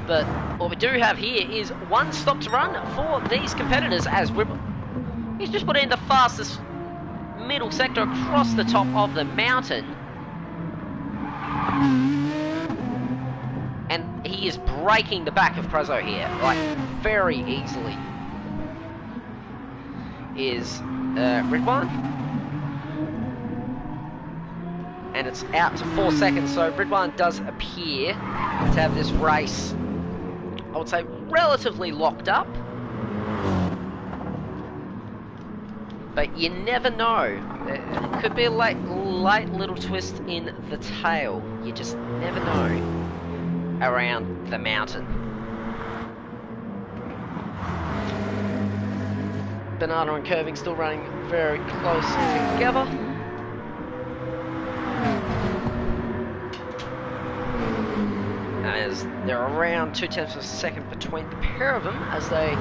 But what we do have here is one stop to run for these competitors, as he's just put in the fastest middle sector across the top of the mountain, and he is breaking the back of Prezzo here, like very easily. Is Ridwan, and it's out to 4 seconds. So Ridwan does appear to have this race, I would say, relatively locked up. But you never know. It could be a late little twist in the tail. You just never know around the mountain. Banana and Curving still running very close together. As they're around 0.2 of a second between the pair of them as they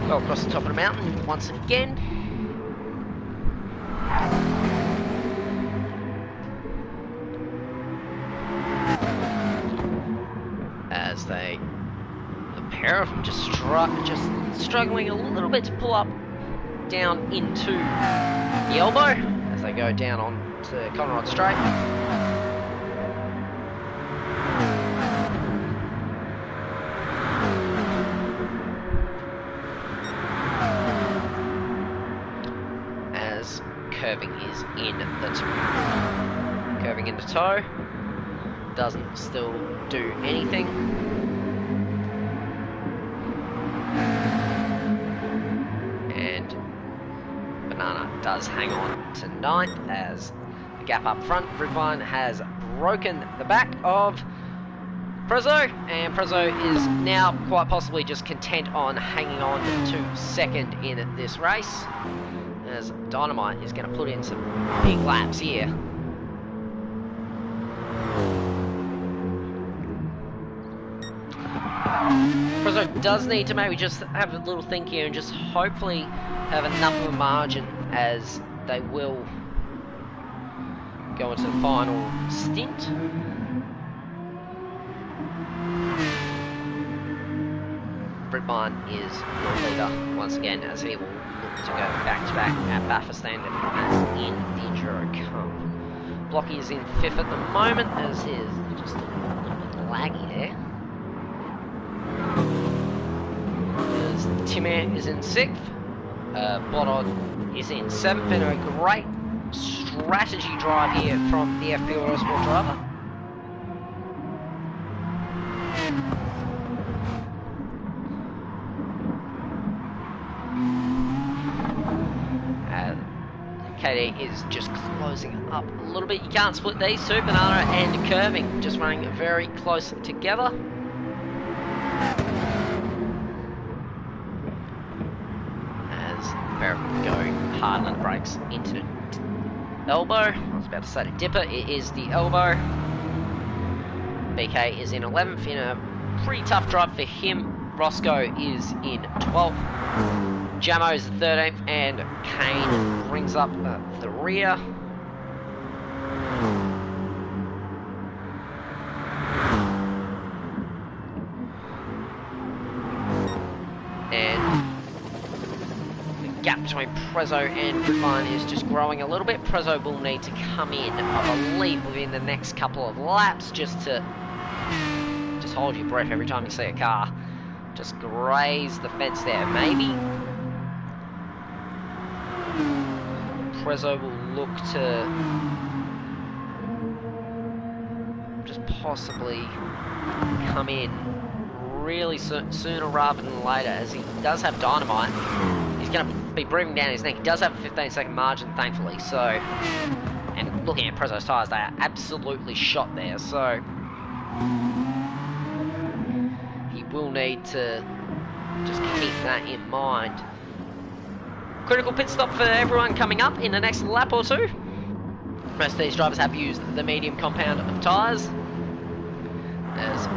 go across the top of the mountain once again. pair of them just struggling a little bit to pull up down into the elbow as they go down on to Conrod Straight. As curving is in the curving into toe, doesn't still do anything. And Banana does hang on to 9th as the gap up front. Ripline has broken the back of Prezzo, and Prezzo is now quite possibly just content on hanging on to 2nd in this race, as Dynamite is going to put in some big laps here. Prezzo does need to maybe just have a little think here and just hopefully have enough of a margin as they will go into the final stint. Britmine is the leader once again as he will look to go back-to-back at Bathurst and in the Enduro Cup. Blocky is in 5th at the moment as he's just a little bit laggy there. Timmer is in 6th, Blodod is in 7th, and a great strategy drive here from the FP Autosport driver. KD is just closing up a little bit. You can't split these two, Banana and Curving, just running very close together. Going Hardland brakes into the elbow. I was about to say the dipper. It is the elbow. BK is in 11th in a pretty tough drive for him. Roscoe is in 12th. Jamo is 13th, and Kane brings up the rear. And gap between Prezzo and Britline is just growing a little bit. Prezzo will need to come in, I believe, within the next couple of laps just to hold your breath every time you see a car. Just graze the fence there. Maybe Prezzo will look to just possibly come in really sooner rather than later, as he does have Dynamite. He's going to be breathing down his neck. He does have a 15-second margin, thankfully, so... And looking at Prezzo's tyres, they are absolutely shot there, so... He will need to just keep that in mind. Critical pit stop for everyone coming up in the next lap or two. Most of these drivers have used the medium compound of tyres. As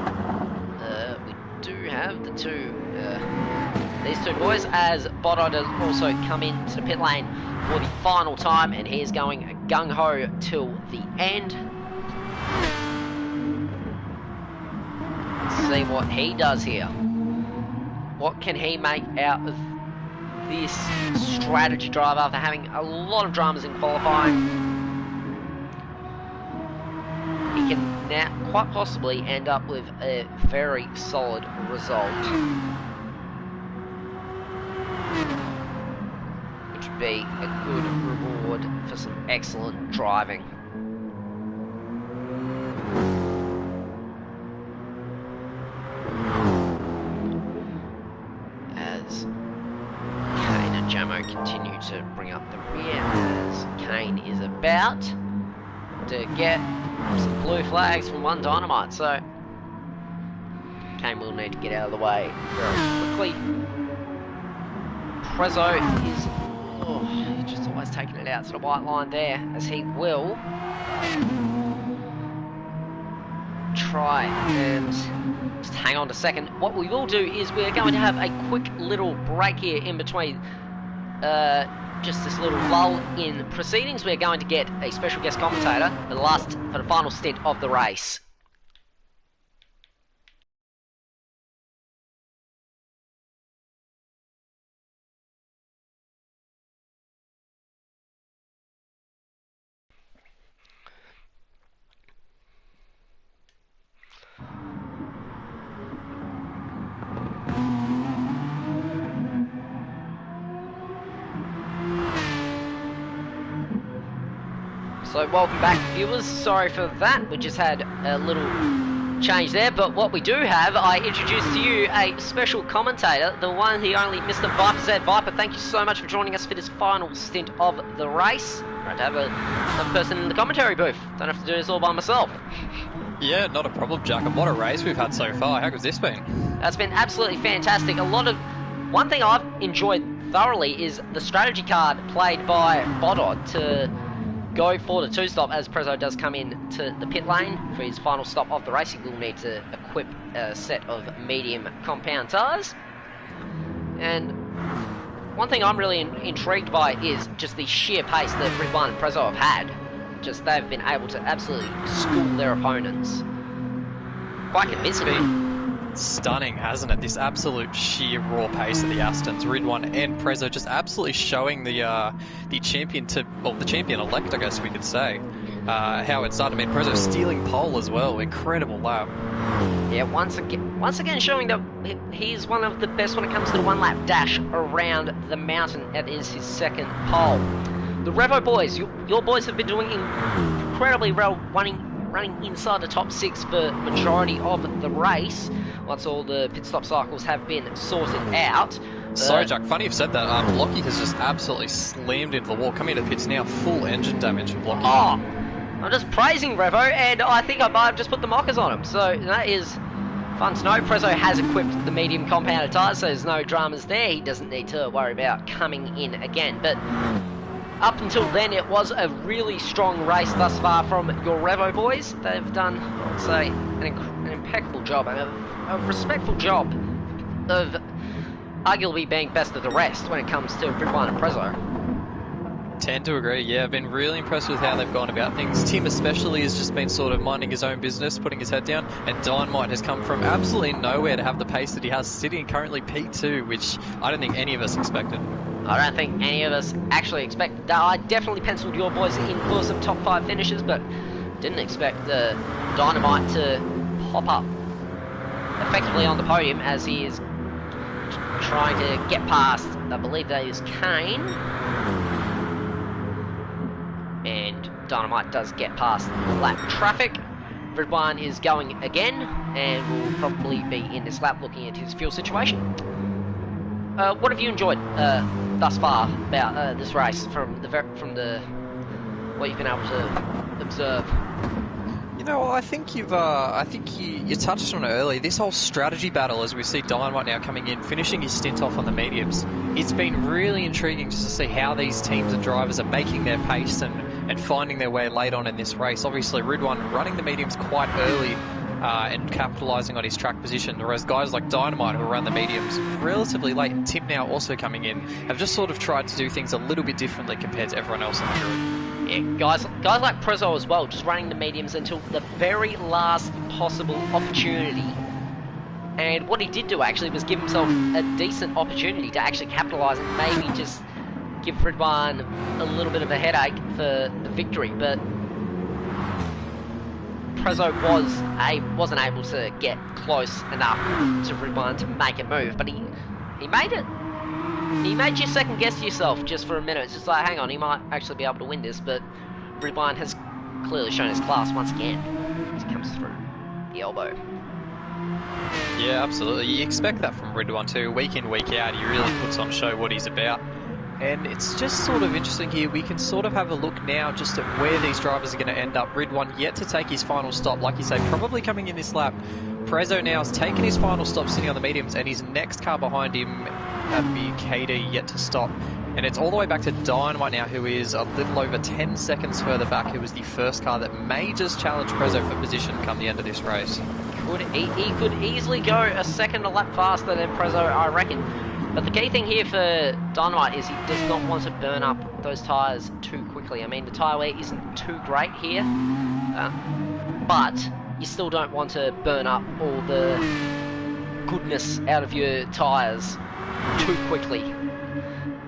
we do have the these two boys, as Bodod has also come into the pit lane for the final time, and he is going gung-ho till the end. Let's see what he does here. What can he make out of this strategy drive after having a lot of dramas in qualifying? He can now quite possibly end up with a very solid result, which would be a good reward for some excellent driving. As Kane and Jamo continue to bring up the rear, as Kane is about to get some blue flags from one Dynamite, so Kane will need to get out of the way very quickly. Prezzo is he's just always taking it out to the white line there, as he will try and just hang on to second. What we will do is we're going to have a quick little break here in between just this little lull in proceedings. We're going to get a special guest commentator for the final stint of the race. So welcome back, viewers. Sorry for that. We just had a little change there, but what we do have, I introduce to you a special commentator, the one, the only Mr. Viper Z. Viper, thank you so much for joining us for this final stint of the race. Great to have another person in the commentary booth. Don't have to do this all by myself. Yeah, not a problem, Jack. And what a race we've had so far. How good's this been? That's been absolutely fantastic. One thing I've enjoyed thoroughly is the strategy card played by Bodod to go for the two-stop as Prezzo does come in to the pit lane for his final stop of the race. He will need to equip a set of medium compound tyres. And one thing I'm really intrigued by is just the sheer pace that Ridwan and Prezzo have had. Just they've been able to absolutely school their opponents quite convincingly. Stunning, hasn't it? This absolute sheer raw pace of the Astons, Ridwan and Prezzo, just absolutely showing the champion to, well, the champion-elect, I guess we could say, how it started. I mean, Prezzo stealing pole as well. Incredible lap. Yeah, once again showing that he's one of the best when it comes to the one-lap dash around the mountain. That is his second pole. The Revo boys, your boys have been doing incredibly well, running inside the top 6 for majority of the race. Once all the pit stop cycles have been sorted out. Sorry, Jack, funny you've said that. Blocky has just absolutely slammed into the wall. Coming into the pits now, full engine damage for Blocky. Oh, I'm just praising Revo, and I think I might have just put the mockers on him. So that is fun to know. Prezzo has equipped the medium compounded tyres, so there's no dramas there. He doesn't need to worry about coming in again. But up until then, it was a really strong race thus far from your Revo boys. They've done, I'd say, an impeccable job, a respectful job of arguably being best of the rest when it comes to Ridwan and Prezzo. Tend to agree, yeah. I've been really impressed with how they've gone about things. Tim especially has just been sort of minding his own business, putting his head down, and Dynamite has come from absolutely nowhere to have the pace that he has, sitting currently P2, which I don't think any of us expected. I don't think any of us actually expected that. I definitely penciled your boys in for some top 5 finishes, but didn't expect the Dynamite to pop up effectively on the podium as he is trying to get past, I believe that is Kane. And Dynamite does get past lap traffic. Ridwan is going again and will probably be in this lap looking at his fuel situation. What have you enjoyed thus far about this race from what you've been able to observe? You know, I think you touched on it earlier. This whole strategy battle, as we see Dynamite now coming in, finishing his stint off on the mediums. It's been really intriguing just to see how these teams and drivers are making their pace and finding their way late on in this race. Obviously, Ridwan running the mediums quite early and capitalising on his track position, whereas guys like Dynamite, who run the mediums relatively late, and Tim now also coming in, have just sort of tried to do things a little bit differently compared to everyone else in the group. Yeah, guys like Prezzo as well, just running the mediums until the very last possible opportunity. And what he did do actually was give himself a decent opportunity to actually capitalise and maybe just give Ridwan a little bit of a headache for the victory. But Prezzo wasn't able to get close enough to Ridwan to make a move, but he made it. He made you second guess yourself just for a minute. It's just like, hang on, he might actually be able to win this, but Ridwan has clearly shown his class once again as he comes through the elbow. Yeah, absolutely. You expect that from Ridwan too. Week in, week out, he really puts on show what he's about. And it's just sort of interesting here. We can sort of have a look now just at where these drivers are going to end up. Ridwan yet to take his final stop, like you say, probably coming in this lap. Prezzo now has taken his final stop sitting on the mediums, and his next car behind him, that'd be KD, yet to stop. And it's all the way back to Dynamite now, who is a little over 10 seconds further back, who was the first car that may just challenge Prezzo for position come the end of this race. He could easily go a second a lap faster than Prezzo, I reckon. But the key thing here for Dynamite is he does not want to burn up those tyres too quickly. I mean, the tyre wear isn't too great here, but you still don't want to burn up all the goodness out of your tyres too quickly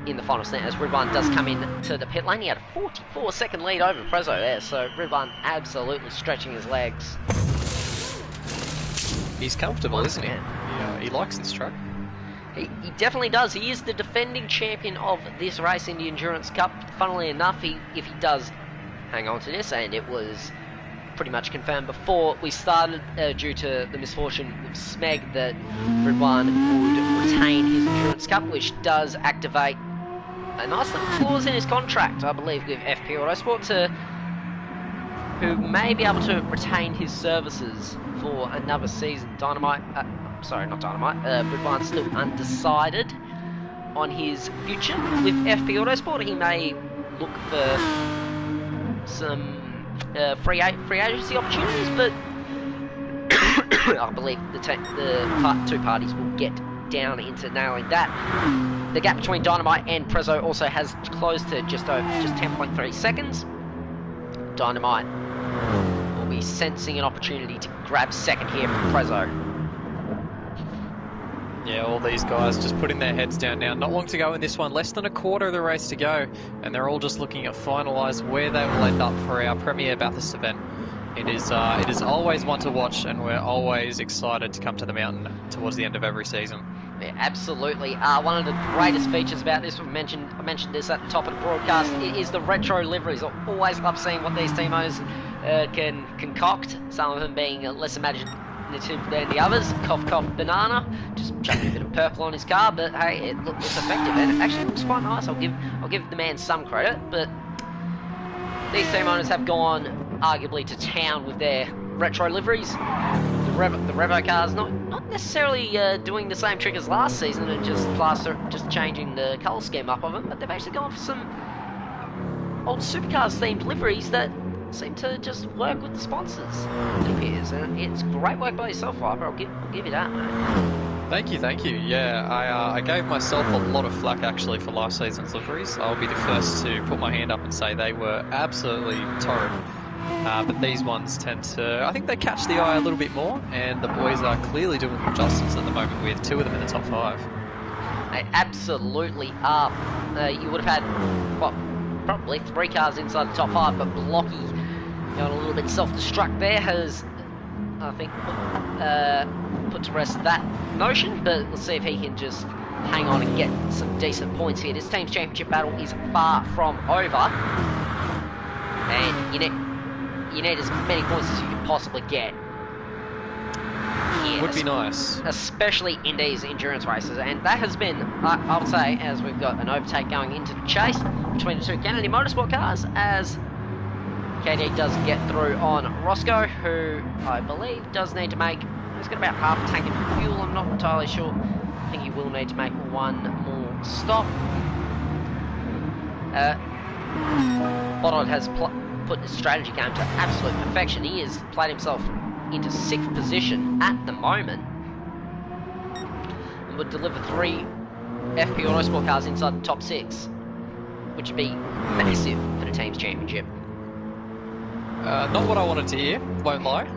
in the final stint, as Ridwan does come in to the pit lane. He had a 44-second lead over Prezzo there, so Ridwan absolutely stretching his legs. He's comfortable, isn't he? Yeah, he likes this track. He definitely does. He is the defending champion of this race in the Endurance Cup. Funnily enough, if he does hang on to this, and it was pretty much confirmed before we started, due to the misfortune with Smeg, that Ridwan would retain his Endurance Cup, which does activate a nice little clause in his contract, I believe, with FP Autosport, who may be able to retain his services for another season. Ridwan's still undecided on his future with FP Autosport. He may look for some free agency opportunities, but I believe the two parties will get down into nailing that. The gap between Dynamite and Prezzo also has closed to just 10.3 seconds. Dynamite will be sensing an opportunity to grab second here from Prezzo. Yeah, all these guys just putting their heads down now. Not long to go in this one, less than a quarter of the race to go, and they're all just looking at finalise where they will end up for our premier Bathurst event. It is always one to watch, and we're always excited to come to the mountain towards the end of every season. Yeah, absolutely. One of the greatest features about this, I mentioned this at the top of the broadcast, is the retro liveries. I always love seeing what these team owners can concoct, some of them being less imaginative than the others. Cough, cough, banana. Just chucking a bit of purple on his car, but hey, it's effective, and it actually looks quite nice. I'll give the man some credit, but these team owners have gone arguably to town with their retro liveries. The Revo cars not necessarily doing the same trick as last season and just changing the colour scheme up of them, but they've actually gone for some old supercars themed liveries that seem to just work with the sponsors, it appears, and it's great work by yourself, Viper. I'll give you that, mate. Thank you. Yeah, I gave myself a lot of flack actually for last season's liveries. I'll be the first to put my hand up and say they were absolutely torrid. But these ones tend to, I think they catch the eye a little bit more, and the boys are clearly doing them justice at the moment with two of them in the top 5. They absolutely are. You would have had, well, probably 3 cars inside the top 5, but Blocky going a little bit self-destruct there has, I think, put to rest that notion, but let's see if he can just hang on and get some decent points here. This team's championship battle is far from over, and you need as many points as you can possibly get. Would be nice. Especially in these endurance races, and that has been, I would say, as we've got an overtake going into the chase between the two Kennedy Motorsport cars, as KD does get through on Roscoe, who I believe does need to make, he's got about half a tank of fuel, I'm not entirely sure. I think he will need to make one more stop. Boddard has put the strategy game to absolute perfection. He has played himself into 6th position at the moment, and would deliver 3 FP Autosport cars inside the top 6, which would be massive for the team's championship. Not what I wanted to hear, won't lie.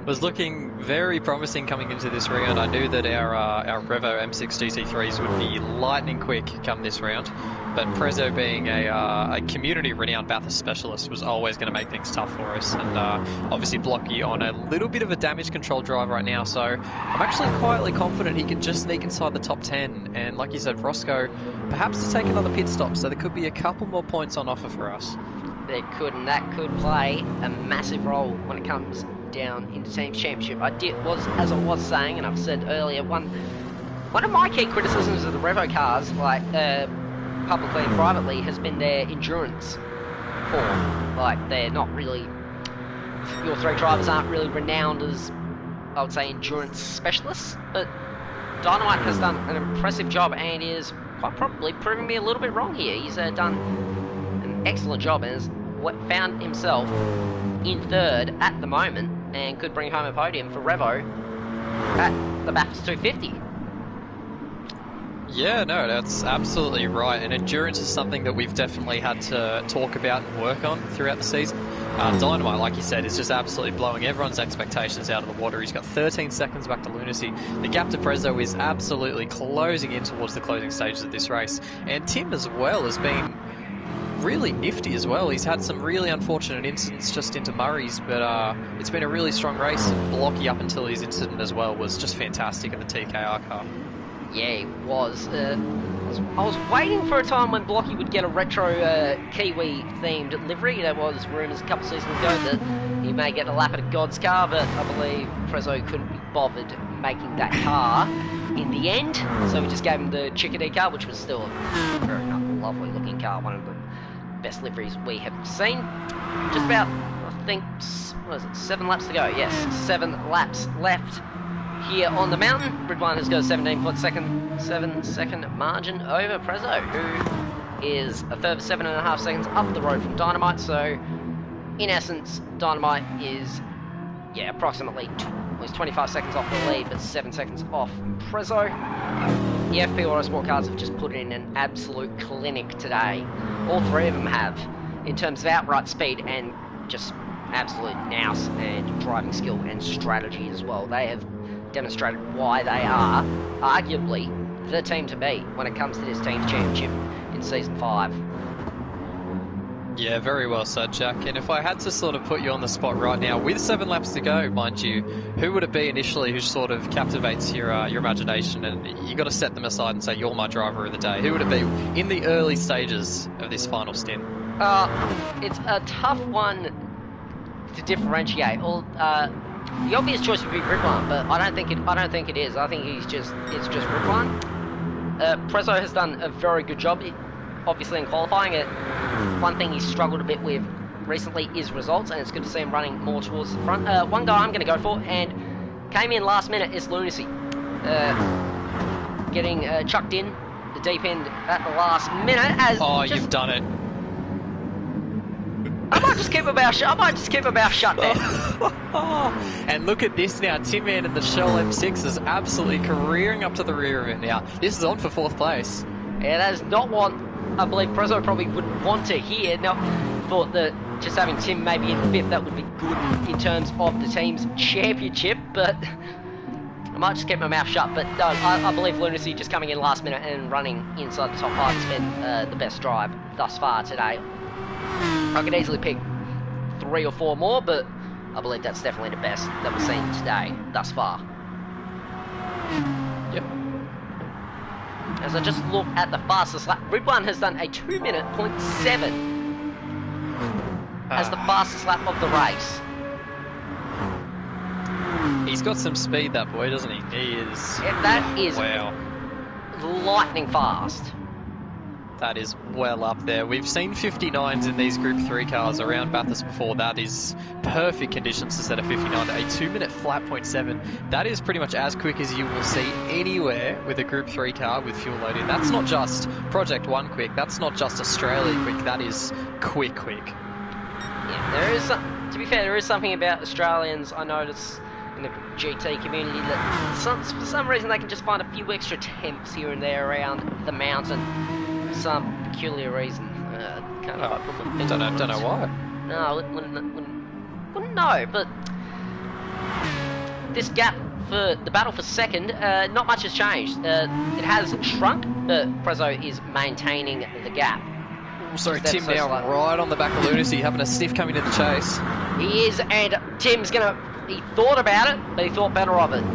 Was looking very promising coming into this round. I knew that our Revo M6 GT3s would be lightning quick come this round, but Prezzo being a community-renowned Bathurst specialist was always going to make things tough for us, and obviously Blocky on a little bit of a damage control drive right now, so I'm actually quietly confident he can just sneak inside the top 10, and like you said, Roscoe perhaps to take another pit stop, so there could be a couple more points on offer for us. There could, and that could play a massive role when it comes down into team's championship. As I was saying, and I've said earlier, one of my key criticisms of the Revo cars, like publicly and privately, has been their endurance form. Like, they're not really, your 3 drivers aren't really renowned as, I would say, endurance specialists, but Dynamite has done an impressive job and is quite probably proving me a little bit wrong here. He's done an excellent job and has found himself in 3rd at the moment and could bring home a podium for Revo at the Bathurst 250. Yeah, no, that's absolutely right, and endurance is something that we've definitely had to talk about and work on throughout the season. Dynamite, like you said, is just absolutely blowing everyone's expectations out of the water. He's got 13 seconds back to Lunacy. The gap to Prezzo is absolutely closing in towards the closing stages of this race, and Tim as well has been really nifty as well. He's had some really unfortunate incidents just into Murray's, but it's been a really strong race. Blocky up until his incident as well was just fantastic in the TKR car. Yeah, he was. I was waiting for a time when Blocky would get a retro Kiwi-themed livery. There was rumours a couple seasons ago that he may get a lap at a God's car, but I believe Prezzo couldn't be bothered making that car in the end, so we just gave him the Chickadee car, which was still a very lovely-looking car, one of the best liveries we have seen. Just about, I think, what is it, 7 laps to go? Yes, 7 laps left here on the mountain. Ridwan has got a 7-second margin over Prezzo, who is a further 7.5 seconds up the road from Dynamite. So, in essence, Dynamite is, yeah, approximately he's 25 seconds off the lead, but 7 seconds off Prezzo. The FP Autosport cars have just put in an absolute clinic today. All three of them have, in terms of outright speed and just absolute nous and driving skill and strategy as well. They have demonstrated why they are arguably the team to beat when it comes to this team's championship in Season 5. Yeah, very well said, Jack. And if I had to sort of put you on the spot right now, with 7 laps to go, mind you, who would it be initially who sort of captivates your imagination, and you got to set them aside and say, you're my driver of the day? Who would it be in the early stages of this final stint? It's a tough one to differentiate. The obvious choice would be Ridwan, but I don't think it is. I think it's just Ridwan. Prezzo has done a very good job, obviously, in qualifying it. One thing he's struggled a bit with recently is results, and it's good to see him running more towards the front. One guy I'm going to go for, and came in last minute, is Lunacy. Getting chucked in the deep end at the last minute. You've done it. I might just keep my mouth shut there. And look at this now. Tin Man in the Shell M6 is absolutely careering up to the rear of it now. This is on for 4th place. Yeah, that is not what I believe Prezzo probably would want to hear. Now, thought that just having Tim maybe in 5th, that would be good in terms of the team's championship, but I might just keep my mouth shut. But no, I believe Lunacy just coming in last minute and running inside the top 5 has been the best drive thus far today. I could easily pick 3 or 4 more, but I believe that's definitely the best that we've seen today, thus far. Yep. As I just look at the fastest lap, Ridwan has done a 2-minute .7 as the fastest lap of the race. He's got some speed, that boy, doesn't he? He is. Yeah, that is wow. Lightning fast. That is well up there. We've seen 59s in these Group 3 cars around Bathurst before. That is perfect conditions to set a 59 to a 2-minute flat .7. That is pretty much as quick as you will see anywhere with a Group 3 car with fuel loading. That's not just Project 1 quick. That's not just Australia quick. That is quick. Yeah, there is, to be fair, there is something about Australians I notice in the GT community that for some reason they can just find a few extra temps here and there around the mountain. Some peculiar reason. Can't quite put my finger on it. Don't know why. No, I wouldn't know, but this gap for the battle for second, not much has changed. It has shrunk, but Prezzo is maintaining the gap. Sorry, Tim now right on the back of Lunacy, having a sniff coming to the chase. He is, and Tim's he thought about it, but he thought better of it.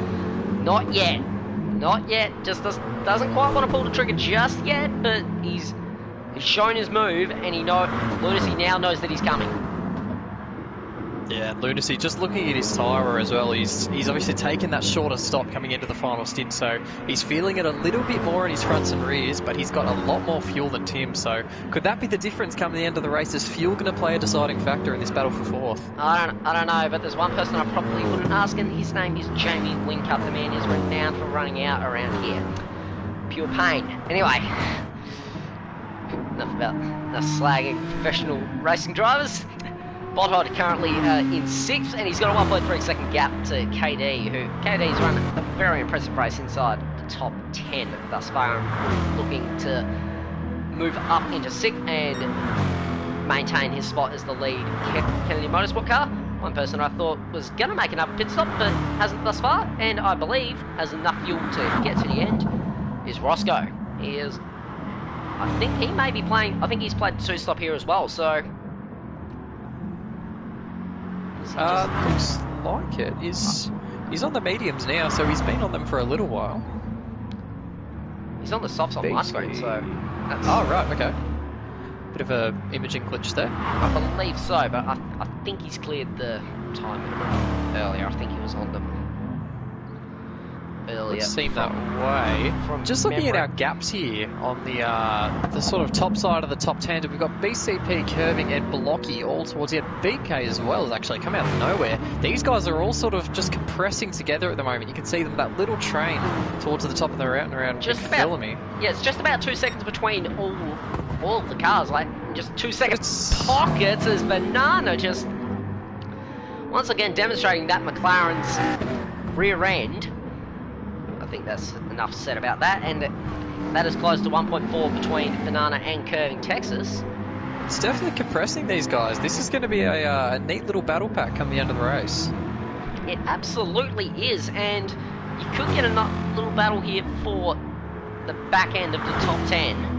Not yet. Not yet. Just doesn't quite want to pull the trigger just yet, but he's shown his move, and Lunacy now knows that he's coming. Yeah, Lunacy just looking at his tyre as well. He's obviously taken that shorter stop coming into the final stint, so he's feeling it a little bit more in his fronts and rears, but he's got a lot more fuel than Tim. So could that be the difference come the end of the race? Is fuel going to play a deciding factor in this battle for 4th? I don't know, but there's one person I probably wouldn't ask, and his name is Jamie Whincup. The man is renowned for running out around here. Pure pain. Anyway, enough about the slagging professional racing drivers. Botthod currently in 6th, and he's got a 1.3 second gap to KD's run a very impressive race inside the top 10 thus far. Looking to move up into 6th and maintain his spot as the lead Kennedy Motorsport car. One person I thought was going to make another pit stop, but hasn't thus far, and I believe has enough fuel to get to the end, is Roscoe. I think he may be playing, I think he's played 2-stop here as well, so... Looks like it. He's on the mediums now, so he's been on them for a little while. He's on the softs on my screen, so that's... Oh, right, okay. Bit of a imaging glitch there. I believe so, but I think he's cleared the time limit earlier. I think he was on them earlier. It seemed that way. Just looking at our gaps here on the sort of top side of the top 10, we've got BCP, Curving, and Blocky all towards the end. BK as well has actually come out of nowhere. These guys are all sort of just compressing together at the moment. You can see them, that little train towards the top of the route and around. Just about, yeah, it's just about 2 seconds between all of the cars, like just 2 seconds pockets as Banana just once again demonstrating that McLaren's rear end. I think that's enough said about that, and that is close to 1.4 between Banana and Curving Texas. It's definitely compressing these guys. This is going to be a neat little battle pack come the end of the race. It absolutely is, and you could get a little battle here for the back end of the top 10.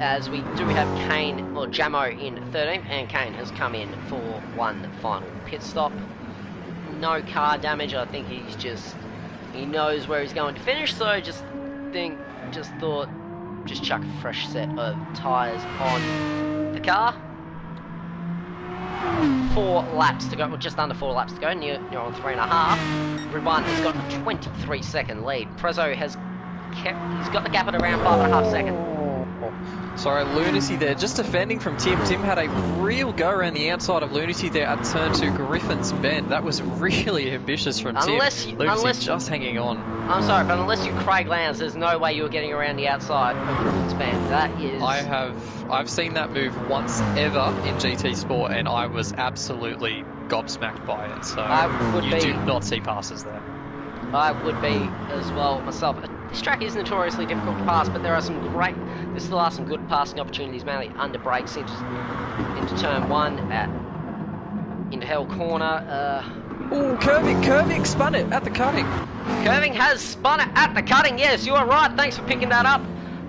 As we do have Kane, or Jamo in 13th, and Kane has come in for one final pit stop. No car damage, I think he knows where he's going to finish, so just thought, chuck a fresh set of tyres on the car. 4 laps to go, well, just under 4 laps to go, near on 3.5. Grid 1 has got a 23-second lead. Prezzo he's got the gap at around 5.5 seconds. Sorry, Lunacy there, just defending from Tim. Tim had a real go around the outside of Lunacy there at turn 2, Griffin's Bend. That was really ambitious from Tim. Lunacy just hanging on. I'm sorry, but unless you're Craig Lowndes, there's no way you were getting around the outside of Griffin's Bend. That is... I've seen that move once ever in GT Sport, and I was absolutely gobsmacked by it. So you do not see passes there. I would be as well myself. This track is notoriously difficult to pass, but there are some great... This still are some good passing opportunities, mainly under brakes into turn 1 into Hell Corner. Oh, Curving spun it at the cutting. Curving has spun it at the cutting, yes, you are right. Thanks for picking that up,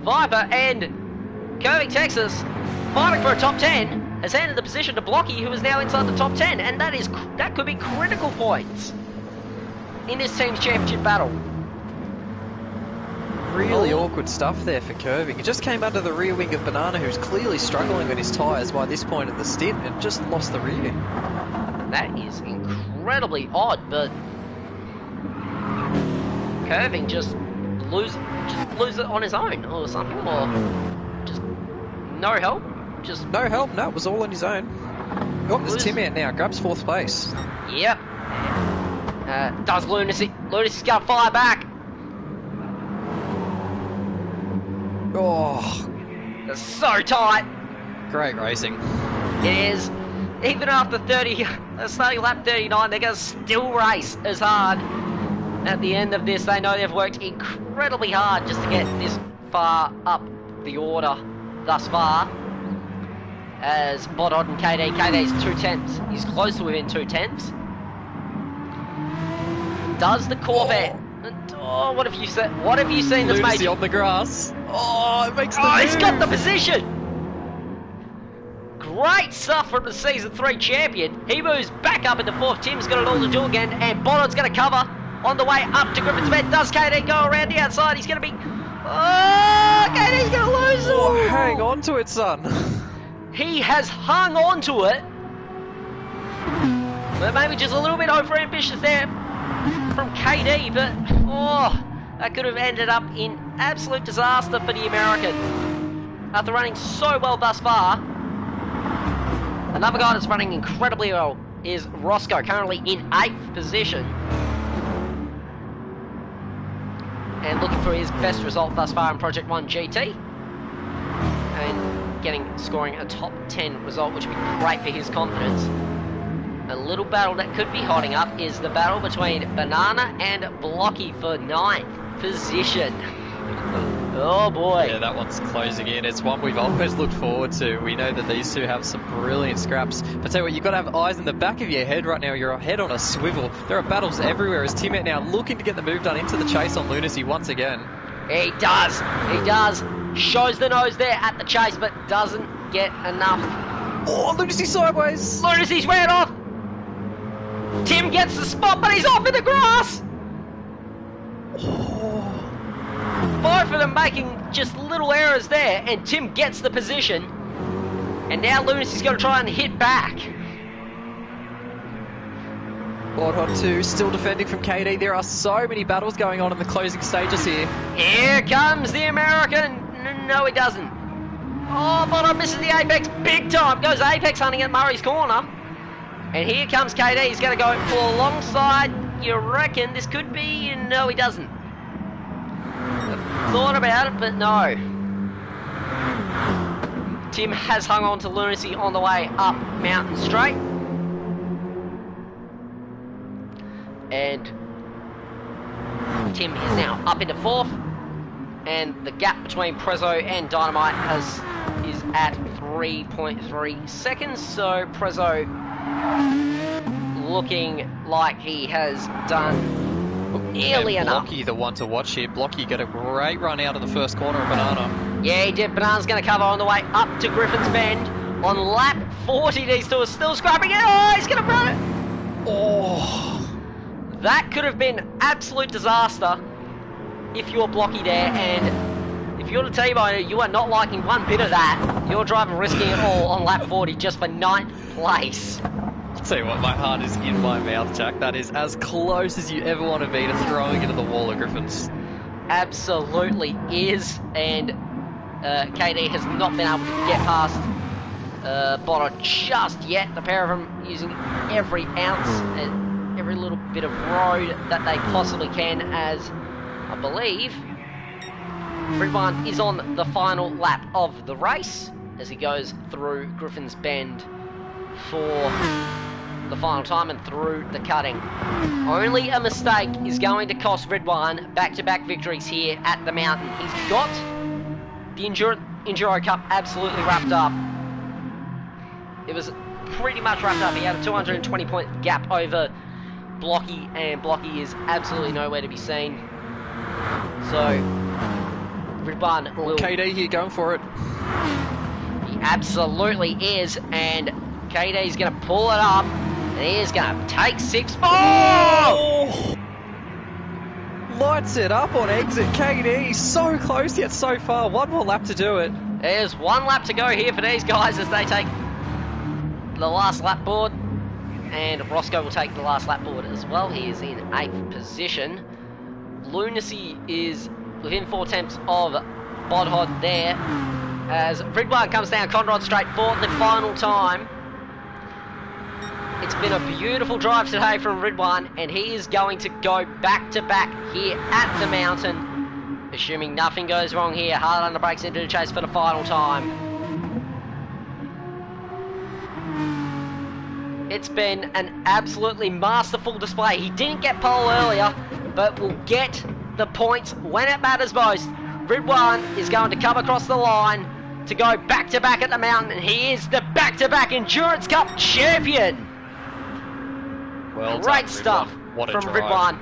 Viper. And Curving Texas, fighting for a top 10, has handed the position to Blocky, who is now inside the top 10, and that could be critical points in this team's championship battle. Really awkward stuff there for Curving. He just came under the rear wing of Banana, who's clearly struggling with his tyres by this point of the stint, and just lost the rear. That is incredibly odd, but Curving just lose it on his own or something, or just no help. No help. No, it was all on his own. Oh, there's Tim out now. Grabs 4th place. Yep. Does Lunacy? Lunacy's gonna fire back. Oh, it's so tight. Great racing. It is. Even after starting lap 39, they're going to still race as hard. At the end of this, they know they've worked incredibly hard just to get this far up the order thus far. As Bodod and KD's 2/10. He's close to within 2/10. Does the Corvette? Oh, what have you seen? What have you seen that's made on the grass? Oh, it makes the move. He's got the position. Great stuff from the Season 3 champion. He moves back up into 4th. Tim's got it all to do again, and Bodod's going to cover on the way up to Griffin's Bend. Does KD go around the outside? He's going to be... Oh, KD's going to lose. Oh, hang on to it, son. He has hung on to it. But maybe just a little bit over-ambitious there from KD, but that could have ended up in absolute disaster for the American. After running so well thus far, another guy that's running incredibly well is Roscoe, currently in 8th position. And looking for his best result thus far in Project 1 GT. And scoring a top 10 result, which would be great for his confidence. A little battle that could be hotting up is the battle between Banana and Blocky for 9th position. Oh boy. Yeah, that one's closing in. It's one we've always looked forward to. We know that these two have some brilliant scraps. But tell you what, you've got to have eyes in the back of your head right now. Your head on a swivel. There are battles everywhere as Tim now looking to get the move done into the chase on Lunacy once again. He does. He does. Shows the nose there at the chase, but doesn't get enough. Oh, Lunacy sideways. Lunacy's ran off. Tim gets the spot, but he's off in the grass. Oh. both of them making just little errors there, and Tim gets the position. And now Lunacy's got to try and hit back. Bloodhot 2 still defending from KD. There are so many battles going on in the closing stages here. Here comes the American. No, he doesn't. Oh, Bloodhot misses the apex big time. Goes apex hunting at Murray's corner. And here comes KD. He's going to go alongside. You reckon this could be? No, he doesn't. Thought about it, but no. Tim has hung on to Lunacy on the way up Mountain Straight. And Tim is now up into 4th. And the gap between Prezzo and Dynamite is at 3.3 seconds. So Prezzo looking like he has done nearly enough. Blocky the one to watch here. Blocky got a great run out of the first corner of Banana. Yeah, he did. Banana's going to cover on the way up to Griffin's Bend. On lap 40, these two are still scrapping it. Oh, he's going to run it. Oh. That could have been absolute disaster if you're Blocky there. And if you're the T-Boner, you are not liking one bit of that. Your driver risking it all on lap 40 just for 9th place. I'll tell you what, my heart is in my mouth, Jack. That is as close as you ever want to be to throwing into the wall of Griffins. Absolutely is, and KD has not been able to get past Bono just yet. The pair of them using every ounce and every little bit of road that they possibly can, as I believe Ridwan is on the final lap of the race as he goes through Griffin's Bend for the final time and through the cutting. Only a mistake is going to cost Ridwan back-to-back victories here at the mountain. He's got the Enduro Cup absolutely wrapped up. It was pretty much wrapped up. He had a 220-point gap over Blocky, and Blocky is absolutely nowhere to be seen. So Ridwan will... KD here going for it. He absolutely is, and KD's going to pull it up, and he is going to take 6. Oh! Lights it up on exit. KD so close yet so far. One more lap to do it. There's one lap to go here for these guys as they take the last lap board, and Roscoe will take the last lap board as well. He is in 8th position. Lunacy is within 4 tenths of Bodhod there as Ridwan comes down Conrod Straight for the final time. It's been a beautiful drive today from Ridwan, and he is going to go back-to-back here at the mountain. Assuming nothing goes wrong here, hard under brakes into the chase for the final time. It's been an absolutely masterful display. He didn't get pole earlier, but will get the points when it matters most. Ridwan is going to come across the line to go back-to-back at the mountain, and he is the back-to-back Endurance Cup champion. Well Great done, stuff from Ridwan.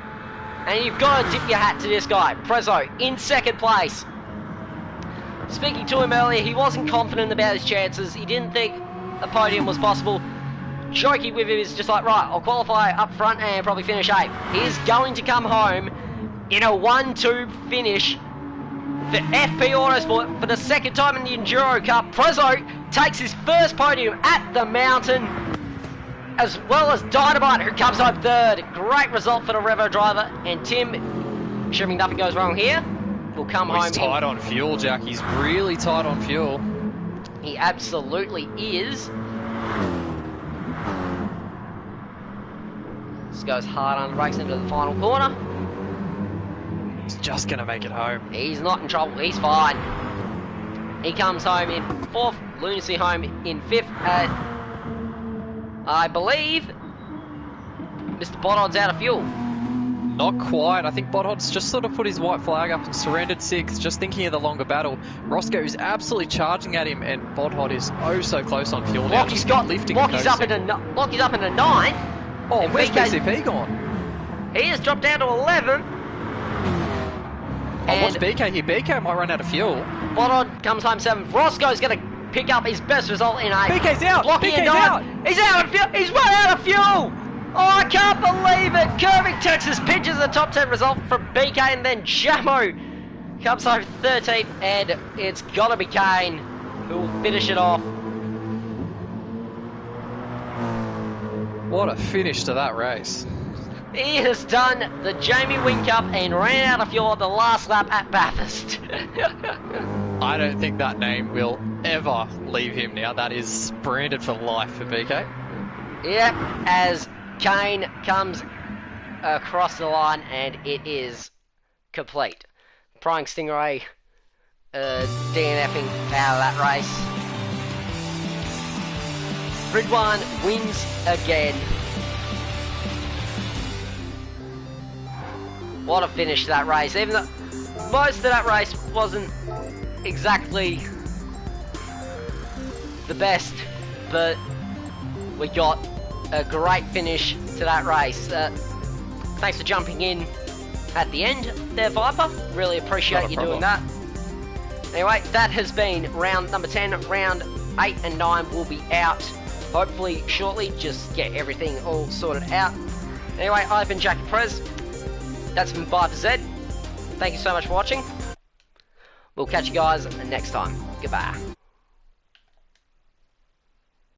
And you've got to tip your hat to this guy, Prezzo, in 2nd place. Speaking to him earlier, he wasn't confident about his chances. He didn't think a podium was possible. Joking with him is just like, right, I'll qualify up front and probably finish 8th. He is going to come home in a 1-2 finish for FP Autosport for the 2nd time in the Enduro Cup. Prezzo takes his first podium at the mountain, as well as Dynamite, who comes home 3rd. Great result for the Revo driver. And Tim, assuming nothing goes wrong here, will come home. He's tight on fuel, Jack. He's really tight on fuel. He absolutely is. This goes hard on the brakes into the final corner. He's just going to make it home. He's not in trouble. He's fine. He comes home in 4th. Lunacy home in 5th. I believe Mr. Bodhod's out of fuel. Not quite. I think Bodhod's just sort of put his white flag up and surrendered 6th, just thinking of the longer battle. Roscoe is absolutely charging at him, and Bodhod is oh so close on fuel now. Locky's up into 9th. Oh, and where's BK PCP gone? He has dropped down to 11. Oh, watch BK here. BK might run out of fuel. Bodhod comes home 7th. Roscoe's going to pick up his best result in 8th. BK's out! BK's out! He's out of fuel! He's run out of fuel! Oh, I can't believe it! Curving Texas pinches the top 10 result from BK, and then Jamo comes home 13th, and it's gotta be Kane who will finish it off. What a finish to that race. He has done the Jamie Whincup and ran out of fuel on the last lap at Bathurst. I don't think that name will ever leave him now. That is branded for life for BK. Yep, as Kane comes across the line and it is complete. Prying Stingray DNFing out of that race. Ridwan wins again. What a finish to that race. Even though most of that race wasn't exactly the best, but we got a great finish to that race. Thanks for jumping in at the end there, Viper. Really appreciate you doing that. Anyway, that has been round number 10. Round 8 and 9 will be out hopefully shortly. Just get everything all sorted out. Anyway, I've been Jackie Prez. That's been Viper Z. Thank you so much for watching. We'll catch you guys next time. Goodbye.